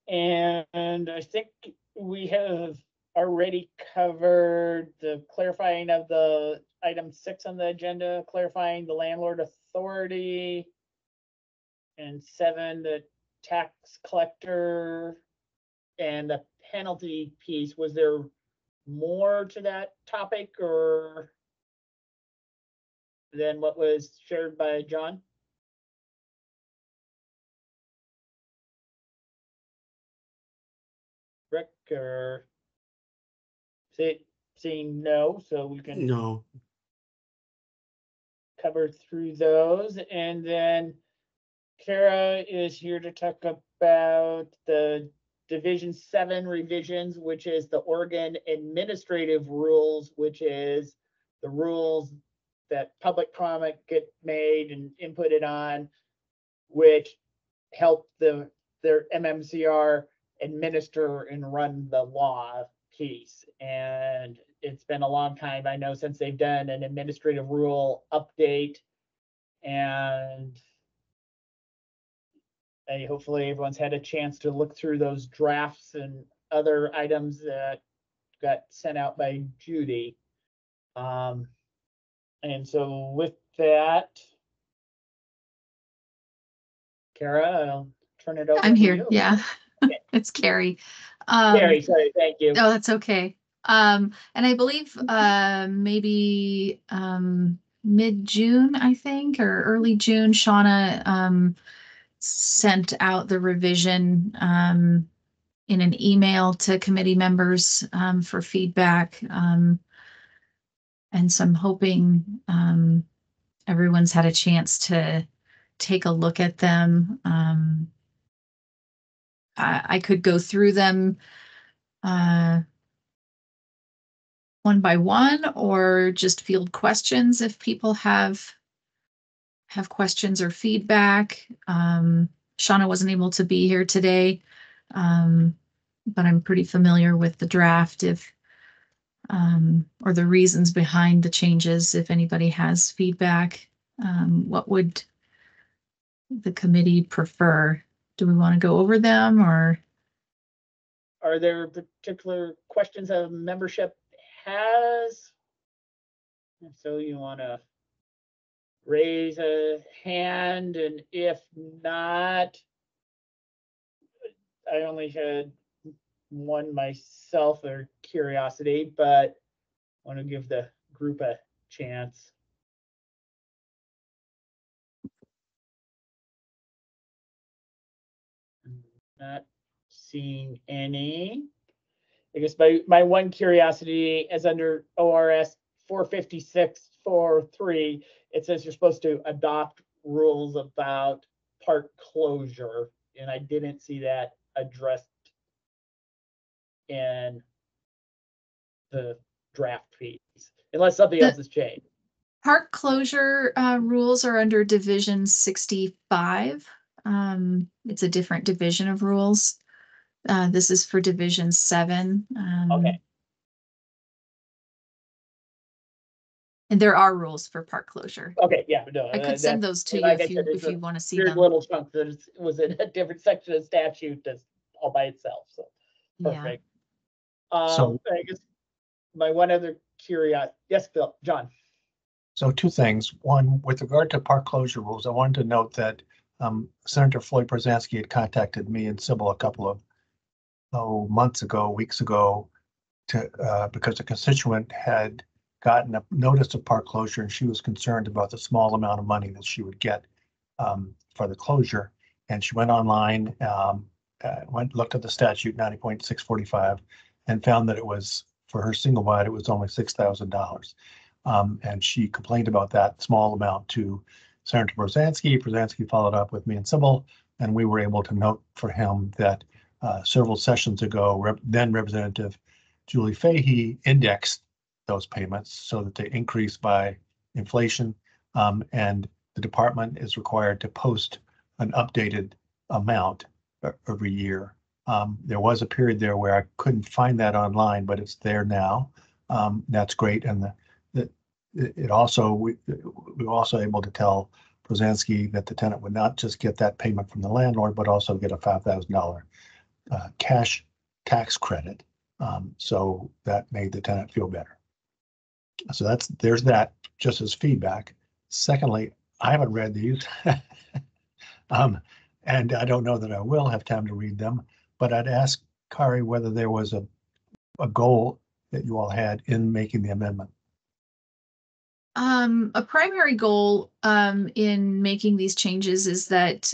And I think we have already covered the clarifying of the item 6 on the agenda, clarifying the landlord authority, and 7, the tax collector and the penalty piece. Was there more to that topic, or? than what was shared by John? Rick, or seeing no, so we can No. cover through those. And then Kara is here to talk about the Division 7 revisions, which is the Oregon Administrative Rules, which is the rules that public comment get made and inputted on, which help their MMCR administer and run the law piece. And it's been a long time, I know, since they've done an administrative rule update. And hopefully everyone's had a chance to look through those drafts and other items that got sent out by Judy. And so with that, Kara, I'll turn it over I'm to here. you. Yeah. Okay. It's Carrie. Carrie, sorry, thank you. No, that's okay. And I believe maybe mid-June, I think, or early June, Shauna sent out the revision in an email to committee members for feedback. And so I'm hoping everyone's had a chance to take a look at them. I could go through them one by one, or just field questions if people have questions or feedback. Shauna wasn't able to be here today, but I'm pretty familiar with the draft or the reasons behind the changes. If anybody has feedback, what would the committee prefer? Do we want to go over them, or? Are there particular questions that membership has? And so you want to raise a hand, and if not, I only had one myself or curiosity, but I want to give the group a chance. Not seeing any. I guess my one curiosity is under ORS 456.4.3, it says you're supposed to adopt rules about park closure, and I didn't see that addressed in the draft piece, unless something else has changed. Park closure rules are under Division 65. It's a different division of rules. This is for Division 7. Okay. And there are rules for park closure. Okay, yeah, no, I could send those to you like if you I said, if you want to see weird them. little chunk that was in a different section of statute that's all by itself. So Yeah. perfect. So- I guess my one other curiosity. Yes, Bill, John. So two things. One, with regard to park closure rules, I wanted to note that Senator Floyd Prozanski had contacted me and Sybil a couple of weeks ago, because a constituent had gotten a notice of park closure, and she was concerned about the small amount of money that she would get for the closure. And she went online, looked at the statute 90.645, and found that it was, for her single wide, it was only $6,000. And she complained about that small amount to Senator Prozanski. Prozanski followed up with me and Sybil, and we were able to note for him that several sessions ago, then Representative Julie Fahey indexed those payments so that they increased by inflation, and the department is required to post an updated amount every year. There was a period there where I couldn't find that online, but it's there now. That's great, and we were also able to tell Prozanski that the tenant would not just get that payment from the landlord, but also get a $5,000 cash tax credit. So that made the tenant feel better. So there's that just as feedback. Secondly, I haven't read these, and I don't know that I will have time to read them, but I'd ask Kari whether there was a goal that you all had in making the amendment. A primary goal in making these changes is that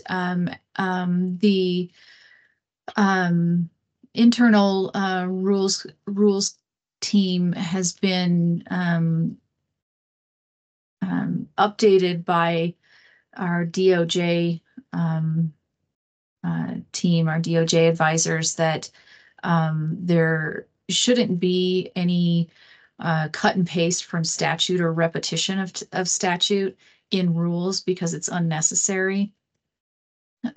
the internal rules team has been updated by our DOJ team, our DOJ advisors, that there shouldn't be any cut and paste from statute or repetition of statute in rules because it's unnecessary.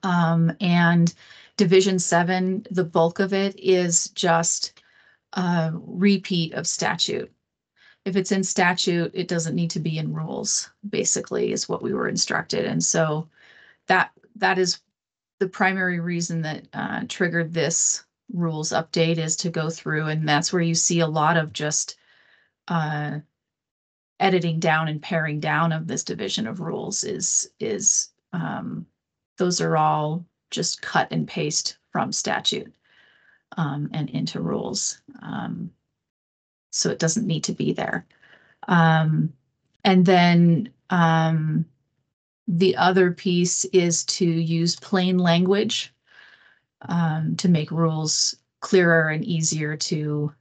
And Division 7, the bulk of it is just a repeat of statute. If it's in statute, it doesn't need to be in rules, basically, is what we were instructed. And so that is the primary reason that triggered this rules update, is to go through, and that's where you see a lot of just editing down and paring down of this division of rules is those are all just cut and paste from statute and into rules. So it doesn't need to be there. And then the other piece is to use plain language to make rules clearer and easier to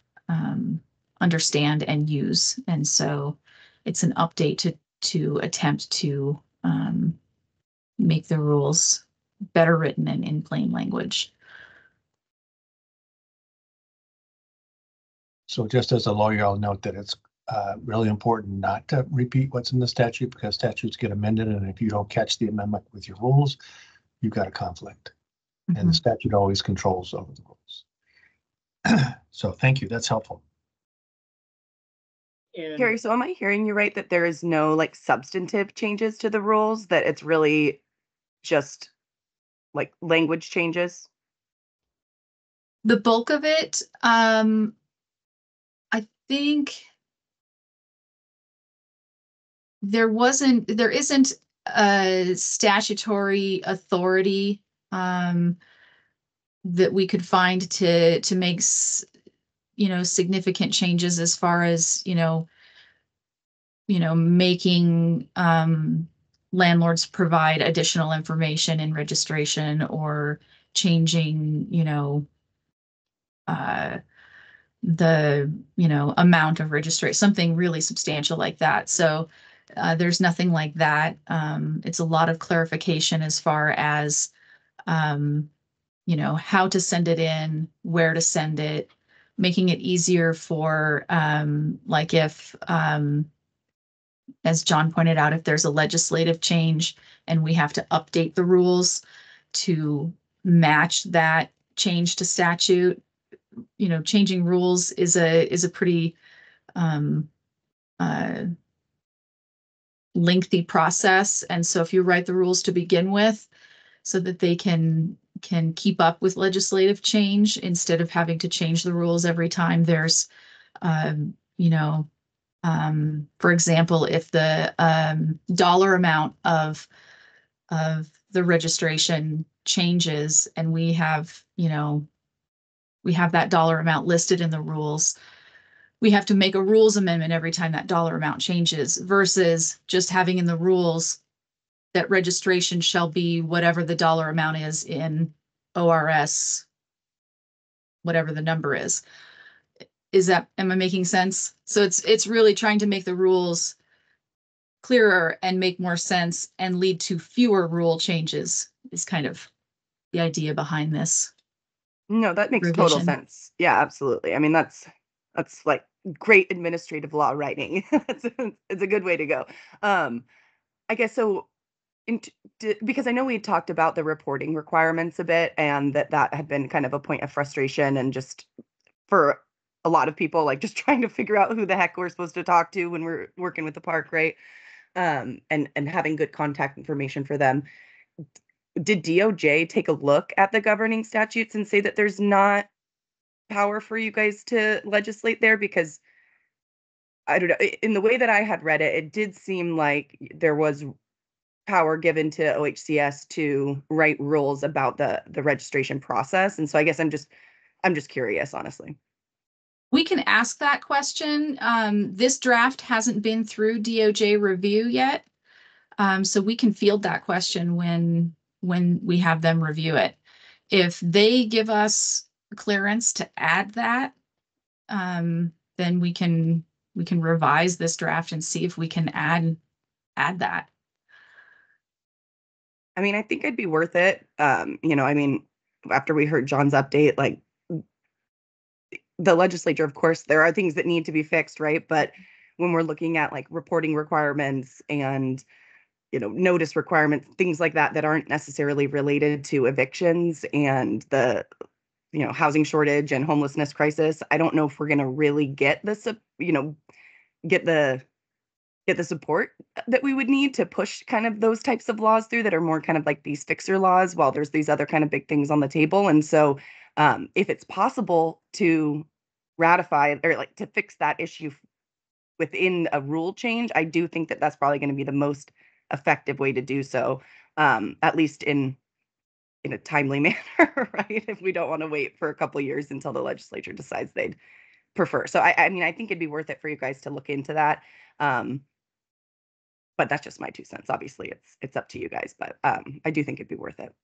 understand and use. And so it's an update to attempt to make the rules better written and in plain language. So just as a lawyer, I'll note that it's really important not to repeat what's in the statute, because statutes get amended, and if you don't catch the amendment with your rules, you've got a conflict. Mm-hmm. And the statute always controls over the rules. So thank you, that's helpful. Carrie, so am I hearing you right that there is no like substantive changes to the rules, that it's really just like language changes? The bulk of it, I think there isn't a statutory authority that we could find to make significant changes as far as making landlords provide additional information in registration, or changing the amount of registration, something really substantial like that. So there's nothing like that. It's a lot of clarification as far as how to send it in, where to send it, making it easier for like if as John pointed out, if there's a legislative change and we have to update the rules to match that change to statute, changing rules is a pretty lengthy process. And so if you write the rules to begin with so that they can keep up with legislative change, instead of having to change the rules every time there's for example, if the dollar amount of the registration changes and we have that dollar amount listed in the rules, we have to make a rules amendment every time that dollar amount changes, versus just having in the rules that registration shall be whatever the dollar amount is in ORS, whatever the number is. Am I making sense? So it's really trying to make the rules clearer and make more sense and lead to fewer rule changes is kind of the idea behind this. No, that makes total sense. Yeah, absolutely. I mean, that's like great administrative law writing. It's a good way to go. I guess so. Because I know we talked about the reporting requirements a bit, and that had been kind of a point of frustration, and just for a lot of people, like just trying to figure out who the heck we're supposed to talk to when we're working with the park, right? And having good contact information for them. Did DOJ take a look at the governing statutes and say that there's not power for you guys to legislate there? Because I don't know, in the way that I had read it, it did seem like there was power given to OHCS to write rules about the registration process. And so I guess I'm just curious, honestly. We can ask that question. This draft hasn't been through DOJ review yet. So we can field that question when we have them review it. If they give us clearance to add that, then we can revise this draft and see if we can add that. I mean, I think it'd be worth it. You know, I mean, after we heard John's update, like the legislature, of course, there are things that need to be fixed, right? But when we're looking at like reporting requirements and, you know, notice requirements, things like that, that aren't necessarily related to evictions and the, you know, housing shortage and homelessness crisis, I don't know if we're going to really get this, you know, get the support that we would need to push kind of those types of laws through that are more kind of like these fixer laws while there's these other kind of big things on the table. And so if it's possible to ratify or like to fix that issue within a rule change, I do think that that's probably going to be the most effective way to do so, at least in a timely manner, right? If we don't want to wait for a couple of years until the legislature decides they'd prefer. So I mean, I think it'd be worth it for you guys to look into that. But that's just my 2 cents. Obviously, it's up to you guys, but I do think it'd be worth it.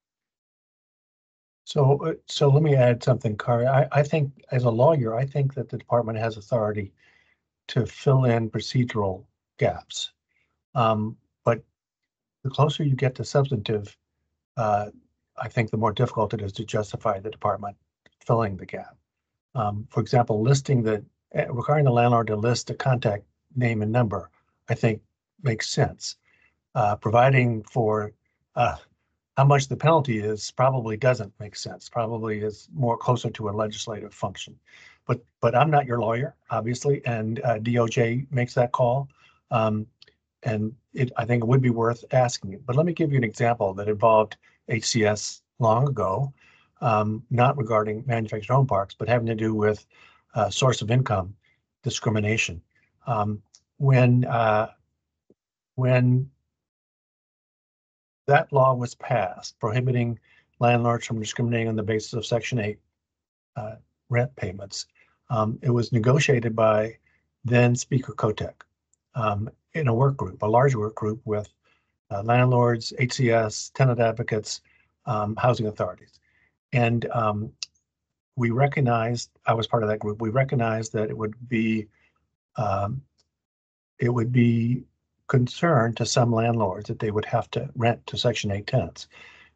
So let me add something, Kari. I think as a lawyer, I think that the department has authority to fill in procedural gaps. But the closer you get to substantive, I think the more difficult it is to justify the department filling the gap. For example, requiring the landlord to list a contact name and number, I think makes sense. Providing for how much the penalty is probably doesn't make sense, probably is more closer to a legislative function. But I'm not your lawyer, obviously, and DOJ makes that call. And I think it would be worth asking it. But let me give you an example that involved HCS long ago, not regarding manufactured home parks, but having to do with source of income discrimination. When that law was passed, prohibiting landlords from discriminating on the basis of Section 8 rent payments, it was negotiated by then Speaker Kotek in a work group, a large work group with landlords, HCS, tenant advocates, housing authorities. And we recognized, I was part of that group, we recognized that it would be concern to some landlords that they would have to rent to Section 8 tenants.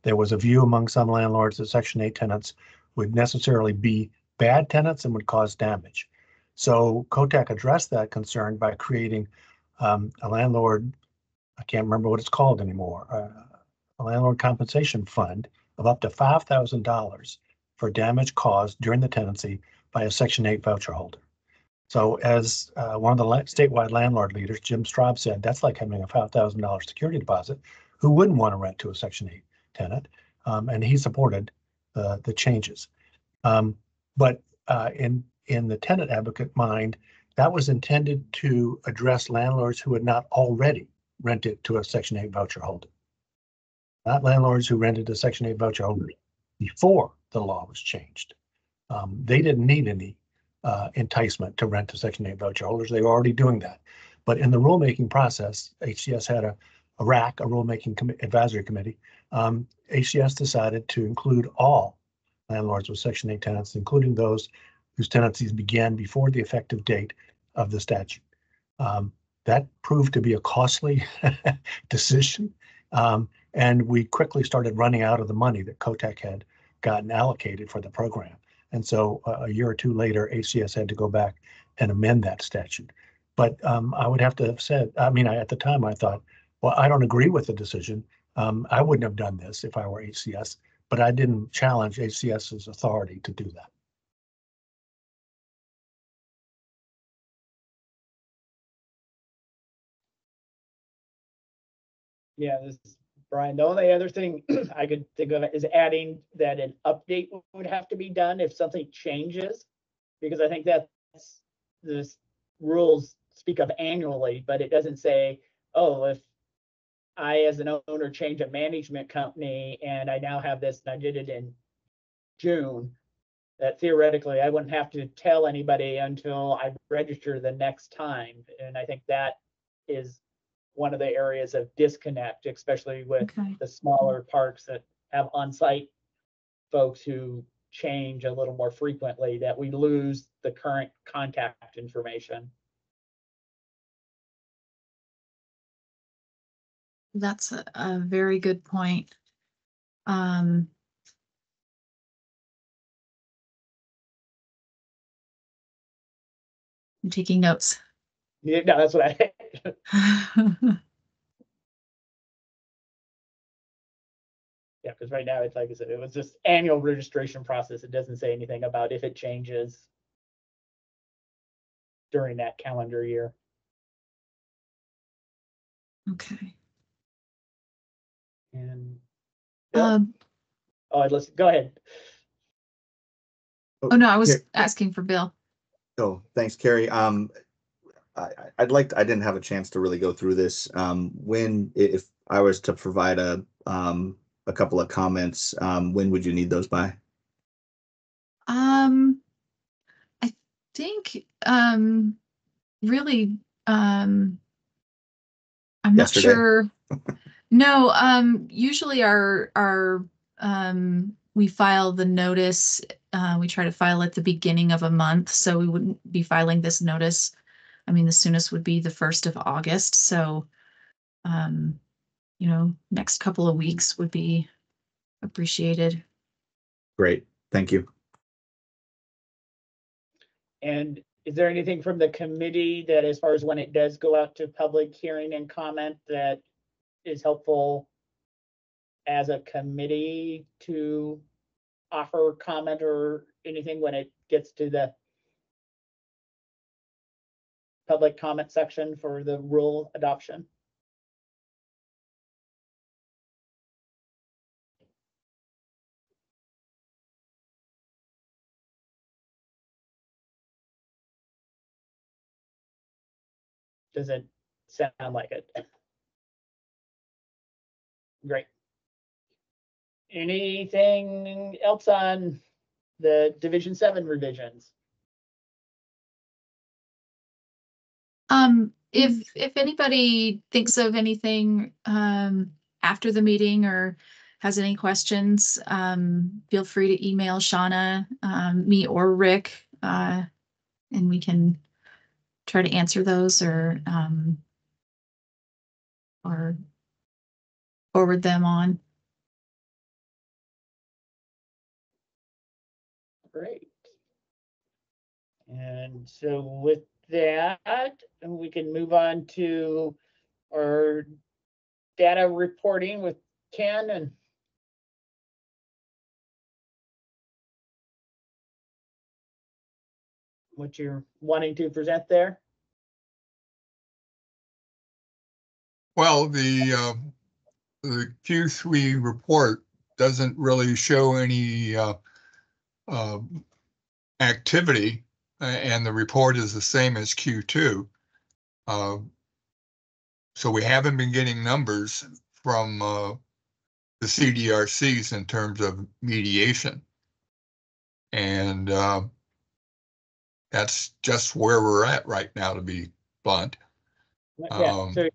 There was a view among some landlords that Section 8 tenants would necessarily be bad tenants and would cause damage. So Kotek addressed that concern by creating a landlord, I can't remember what it's called anymore, a landlord compensation fund of up to $5,000 for damage caused during the tenancy by a Section 8 voucher holder. So as one of the statewide landlord leaders, Jim Straub, said, that's like having a $5,000 security deposit. Who wouldn't want to rent to a Section 8 tenant? And he supported the changes. But in the tenant advocate mind, that was intended to address landlords who had not already rented to a Section 8 voucher holder. Not landlords who rented to Section 8 voucher holders before the law was changed. They didn't need any enticement to rent to Section 8 voucher holders. They were already doing that. But in the rulemaking process, HCS had a RAC, a rulemaking advisory committee. HCS decided to include all landlords with Section 8 tenants, including those whose tenancies began before the effective date of the statute. That proved to be a costly decision. And we quickly started running out of the money that Kotek had gotten allocated for the program. And so a year or two later, HCS had to go back and amend that statute. But I would have to have said, I mean, at the time I thought, well, I don't agree with the decision. I wouldn't have done this if I were HCS, but I didn't challenge HCS's authority to do that. Yeah, this is Brian. The only other thing I could think of is adding that an update would have to be done if something changes, because I think that's this rules speak of annually, but it doesn't say, oh, if I as an owner change a management company and I now have this and I did it in June, that theoretically I wouldn't have to tell anybody until I register the next time. And I think that is one of the areas of disconnect, especially with Okay. the smaller parks that have on-site folks who change a little more frequently, that we lose the current contact information. That's a very good point. I'm taking notes. Yeah, no, that's what I. Yeah, because right now it's like I said, it was just annual registration process. It doesn't say anything about if it changes during that calendar year. Okay. And Bill? Um, let's go ahead. oh no, I was asking for Bill. Oh, thanks, Carrie. I didn't have a chance to really go through this. If I was to provide a couple of comments, when would you need those by? I think really I'm not Yesterday. sure. No, usually our we file the notice, we try to file at the beginning of a month, so we wouldn't be filing this notice. I mean, the soonest would be the 1st of August, so next couple of weeks would be appreciated. Great, thank you. And is there anything from the committee that, as far as when it does go out to public hearing and comment, that is helpful as a committee to offer comment or anything when it gets to the public comment section for the rule adoption? Doesn't sound like it. Great. Anything else on the Division 7 revisions? If anybody thinks of anything after the meeting or has any questions, feel free to email Shauna, me or Rick, and we can try to answer those or forward them on. Great. And so with that, we can move on to our data reporting with Ken and what you're wanting to present there. Well, the Q3 report doesn't really show any activity, and the report is the same as Q2. So we haven't been getting numbers from the CDRCs in terms of mediation. And that's just where we're at right now, to be blunt. Yeah, so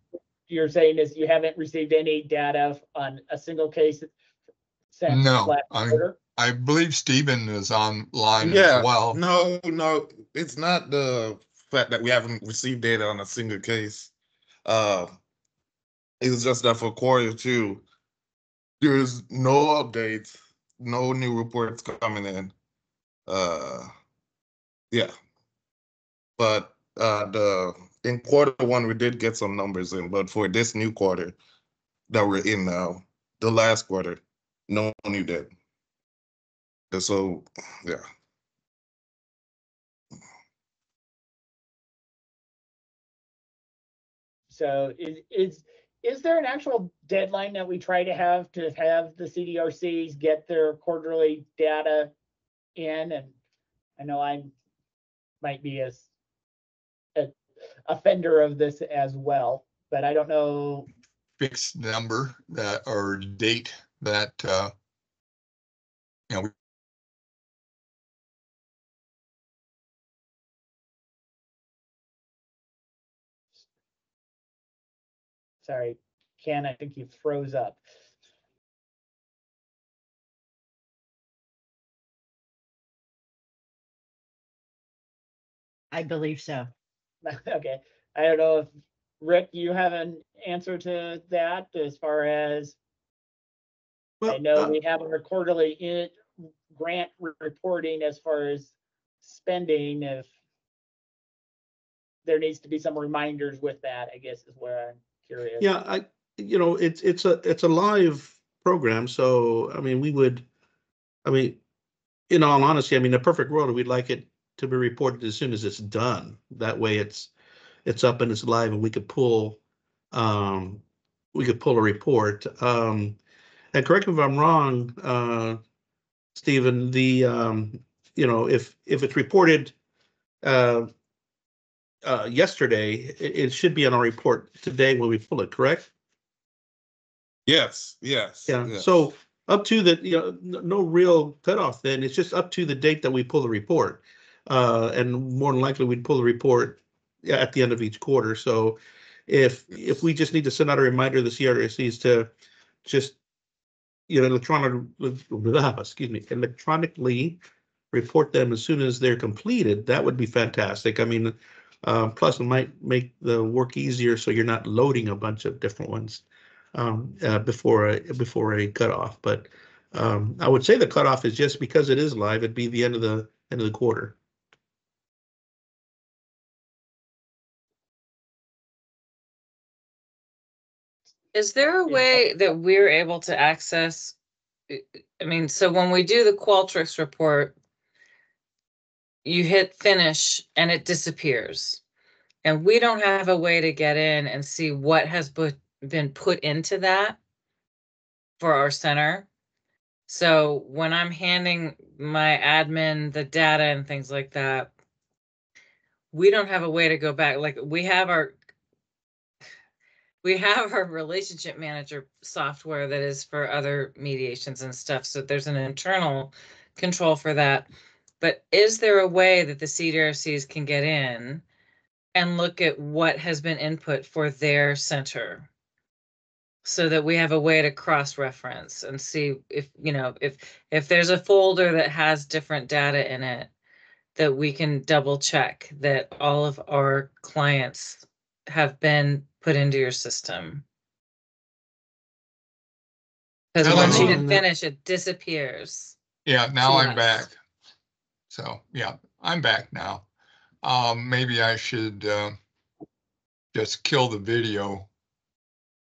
you're saying is you haven't received any data on a single case since No, last quarter? I believe Stephen is online Yeah, as well. no, it's not the fact that we haven't received data on a single case. It's just that for quarter two, there's no updates, no new reports coming in. Yeah, but in quarter one we did get some numbers in, but for this new quarter that we're in now, the last quarter, no new data. So yeah. So is there an actual deadline that we try to have the CDRCs get their quarterly data in? And I know I might be a offender of this as well, but I don't know. Fixed number that or date that Sorry, Ken, I think you froze up. I believe so. Okay, I don't know if Rick, you have an answer to that as far as, I Well, know we have our quarterly grant reporting as far as spending, if there needs to be some reminders with that, I guess is where I'm curious. yeah, it's a live program, so I mean, in all honesty, I mean, the perfect world, we'd like it to be reported as soon as it's done. That way it's up and it's live and we could pull a report. And correct me if I'm wrong, Stephen, if it's reported yesterday, it should be on our report today when we pull it, correct? Yes. Yeah, yes. so up to the, no real cutoff then, it's just up to the date that we pull the report. And more than likely, we'd pull the report at the end of each quarter. So if we just need to send out a reminder to the CRSCs to just, electronically report them as soon as they're completed, that would be fantastic. I mean, plus it might make the work easier so you're not loading a bunch of different ones before a cutoff. But I would say the cutoff is just because it is live, it'd be the end of the quarter. Is there a way that we're able to access? I mean, so when we do the Qualtrics report, you hit finish and it disappears. And we don't have a way to get in and see what has been put into that for our center. So when I'm handing my admin the data and things like that, we don't have a way to go back. Like we have our relationship manager software that is for other mediations and stuff. So there's an internal control for that. But is there a way that the CDRCs can get in and look at what has been input for their center, so that we have a way to cross-reference and see if, if there's a folder that has different data in it, that we can double check that all of our clients have been put into your system? Because once you hit finish, it disappears. Yeah, now to I'm us. back. So, yeah, I'm back now. Maybe I should just kill the video,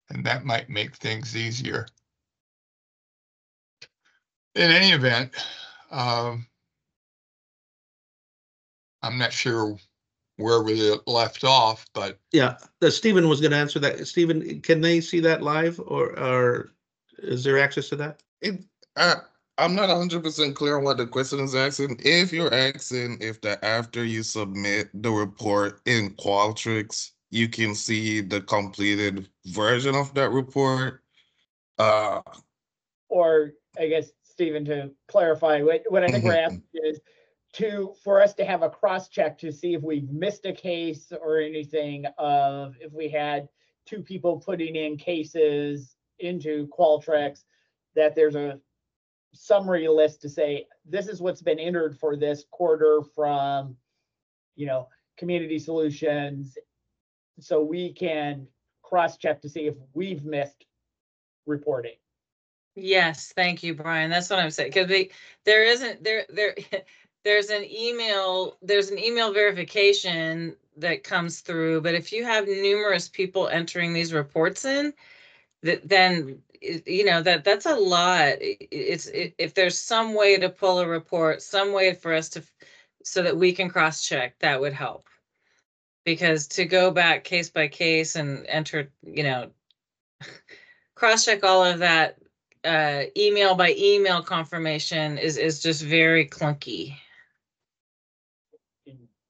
and that might make things easier. In any event, I'm not sure where we left off, but Yeah, Stephen was going to answer that. Stephen, can they see that live, or is there access to that? I'm not 100% clear on what the question is asking. If you're asking if that after you submit the report in Qualtrics, you can see the completed version of that report. Or I guess, Stephen, to clarify, what I think we're asking is for us to have a cross check to see if we've missed a case or anything, of if we had two people putting in cases into Qualtrics, that there's a summary list to say, this is what's been entered for this quarter from, Community Solutions. So we can cross check to see if we've missed reporting. Yes, thank you, Brian. That's what I'm saying. Because there's an email verification that comes through, but if you have numerous people entering these reports in, then that's a lot. If there's some way to pull a report, some way for us so that we can cross check, that would help. Because to go back case by case and enter, cross check all of that email by email confirmation is just very clunky.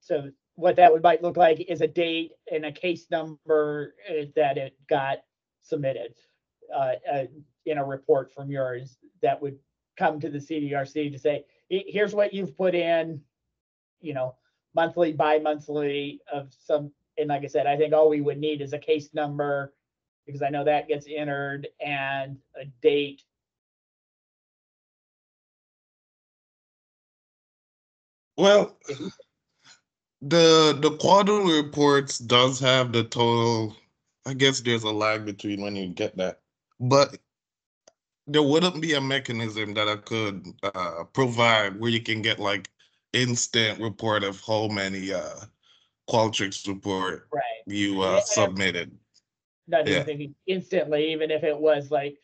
So what that might look like is a date and a case number that it got submitted in a report from yours that would come to the CDRC to say, here's what you've put in, monthly, bi-monthly of some. And like I said, I think all we would need is a case number because I know that gets entered and a date. Well, the quarterly reports does have the total. I guess there's a lag between when you get that, but there wouldn't be a mechanism that I could provide where you can get like instant report of how many Qualtrics report Right. you submitted. Not even Yeah. thinking instantly, even if it was like,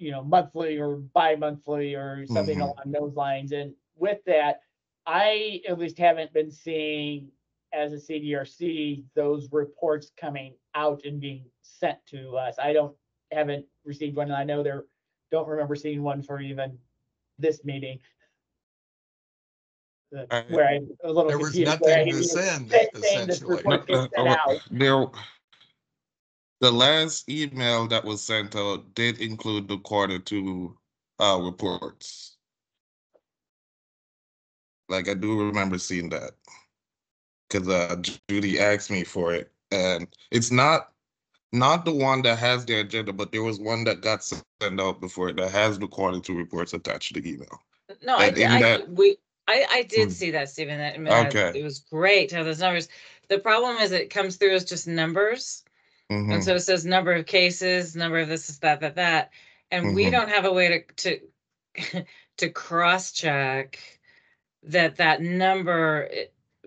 monthly or bi-monthly or something Mhm. along those lines. And with that, I at least haven't been seeing as a CDRC those reports coming out and being sent to us. Haven't received one. And I know don't remember seeing one for even this meeting. Where I'm a little There was confused. Where nothing to send, saying this essentially. report gets sent out. The last email that was sent out did include the Q2 reports. Like I do remember seeing that because Judy asked me for it, and it's not the one that has the agenda, but there was one that got sent out before that has the Q2 reports attached to the email. No, And in that, I did Hmm. see that, Stephen. Okay. It was great to have those numbers. The problem is it comes through as just numbers. And Mhm. so it says number of cases, number of this, that. And we Mhm. don't have a way to to cross-check that number,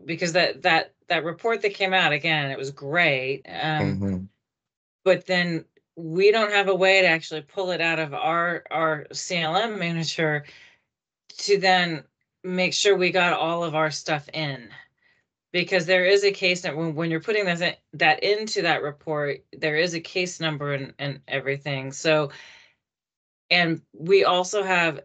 because that report that came out, again, it was great. Mhm. But then we don't have a way to actually pull it out of our CLM manager to then make sure we got all of our stuff in. Because there is a case that when you're putting that into that report, there is a case number and everything. So, and we also have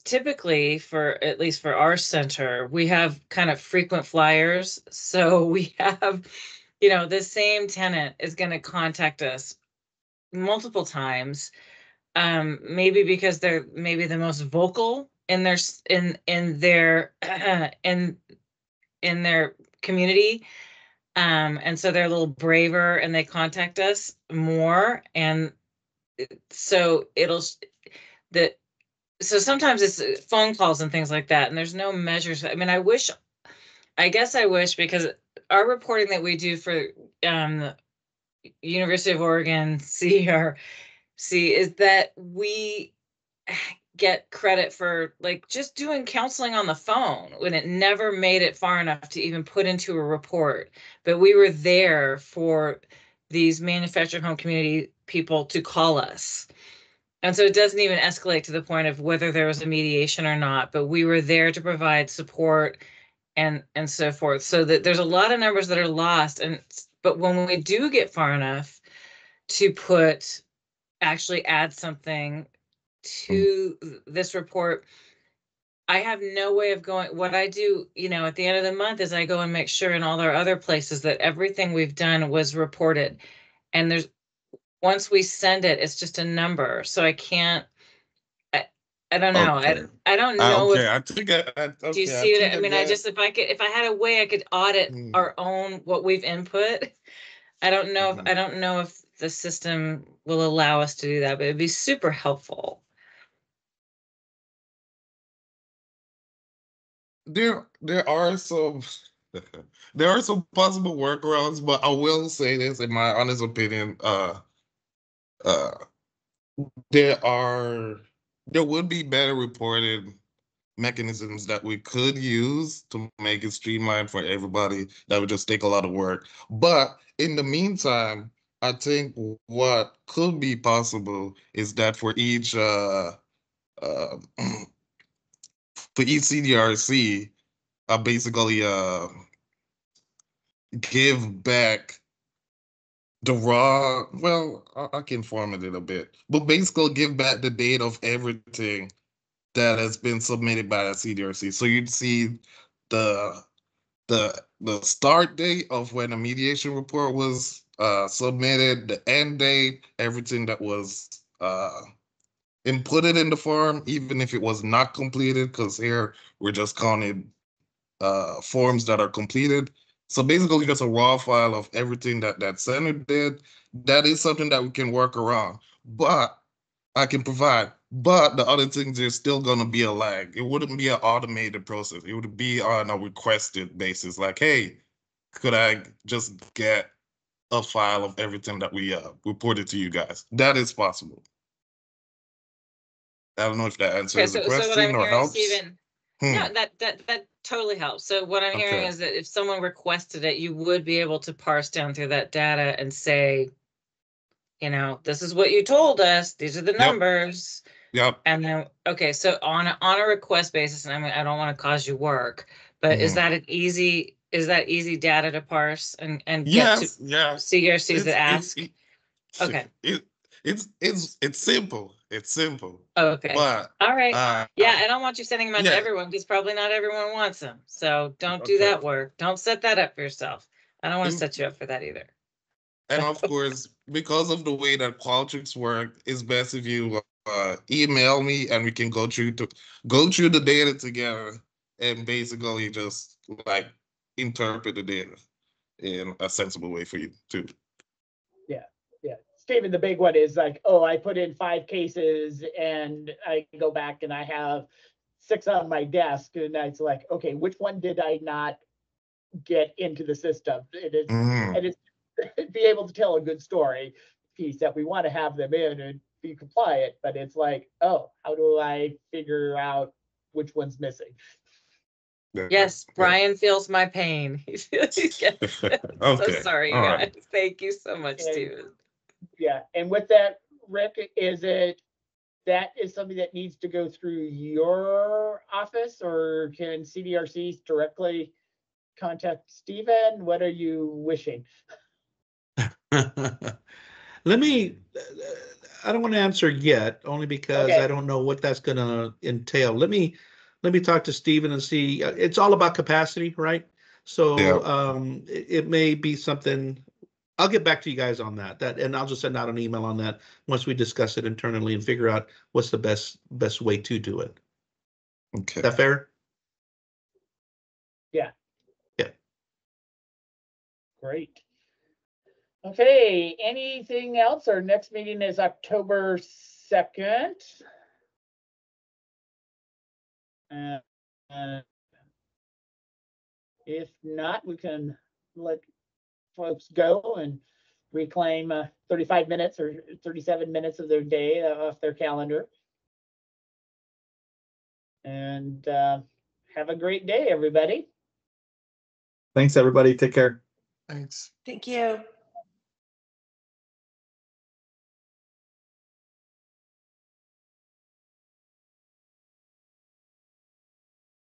typically, for at least for our center, we have kind of frequent flyers. So we have, the same tenant is going to contact us multiple times. Maybe because they're maybe the most vocal in their in their community. And so they're a little braver and they contact us more. And so so sometimes it's phone calls and things like that. And there's no measures. I mean, I wish, because our reporting that we do for the University of Oregon CRC is that we get credit for like just doing counseling on the phone when it never made it far enough to even put into a report. But we were there for these manufactured home community people to call us. And so it doesn't even escalate to the point of whether there was a mediation or not, but we were there to provide support and so forth. So that there's a lot of numbers that are lost. But when we do get far enough to actually add something to this report, I have no way of going. What I do, at the end of the month is I go and make sure in all our other places that everything we've done was reported. And once we send it, it's just a number. So I can't, I don't know. Okay. I don't know Okay, if, I think do you okay, see I it? think I I mean, get. if I had a way I could audit our own, what we've input. I don't know if the system will allow us to do that, but it'd be super helpful. There are some there are some possible workarounds, but I will say this in my honest opinion, uh there would be better reported mechanisms that we could use to make it streamlined for everybody. That would just take a lot of work. But in the meantime, I think what could be possible is that for each uh for each CDRC, basically give back the raw, well, I can format it a bit, but basically give back the date of everything that has been submitted by the CDRC. So you'd see the the start date of when a mediation report was submitted, the end date, everything that was inputted in the form, even if it was not completed, because here we're just counting forms that are completed. So basically just a raw file of everything that center did. That is something that we can work around, but I can provide. But the other things, there's still going to be a lag. It wouldn't be an automated process. It would be on a requested basis. Like, hey, could I just get a file of everything that we reported to you guys? That is possible. I don't know if that answers the So what question I'm or hearing, helps. Stephen, no, that totally helps. So what I'm hearing Okay. is that if someone requested it, you would be able to parse down through that data and say, you know, this is what you told us. These are the numbers. Yep. And then, okay, so on a request basis, and I don't want to cause you work, but is that easy data to parse and get to CRCs that ask? Okay. It's simple. It's simple. Okay. But all right. Yeah, I don't want you sending them out to yeah. everyone because probably not everyone wants them. So don't do Okay. that work. Don't set that up for yourself. I don't want to set you up for that either. And of course, because of the way that Qualtrics work, it's best if you email me and we can go through the data together and basically just like interpret the data in a sensible way for you too. Yeah. Stephen, the big one is like, oh, I put in 5 cases and I go back and I have 6 on my desk, and it's like, okay, which one did I not get into the system? And it's be able to tell a good story piece that we want to have them in and be compliant, but it's like, oh, how do I figure out which one's missing? Yes, Brian feels my pain. So sorry, you guys. Thank you so much, Stephen. Yeah, and with that, Rick, that is something that needs to go through your office, or can CDRCs directly contact Stephen? What are you wishing? Let me, I don't want to answer yet, only because I don't know what that's going to entail. Let me talk to Stephen and see. It's all about capacity, right? So it may be something. I'll get back to you guys on that. And I'll just send out an email on that once we discuss it internally and figure out what's the best way to do it. Okay. Is that fair? Yeah. Yeah. Great. Okay, anything else? Our next meeting is October 2nd. If not, we can let folks go and reclaim 35 minutes or 37 minutes of their day off their calendar. And have a great day, everybody. Thanks, everybody. Take care. Thanks. Thank you.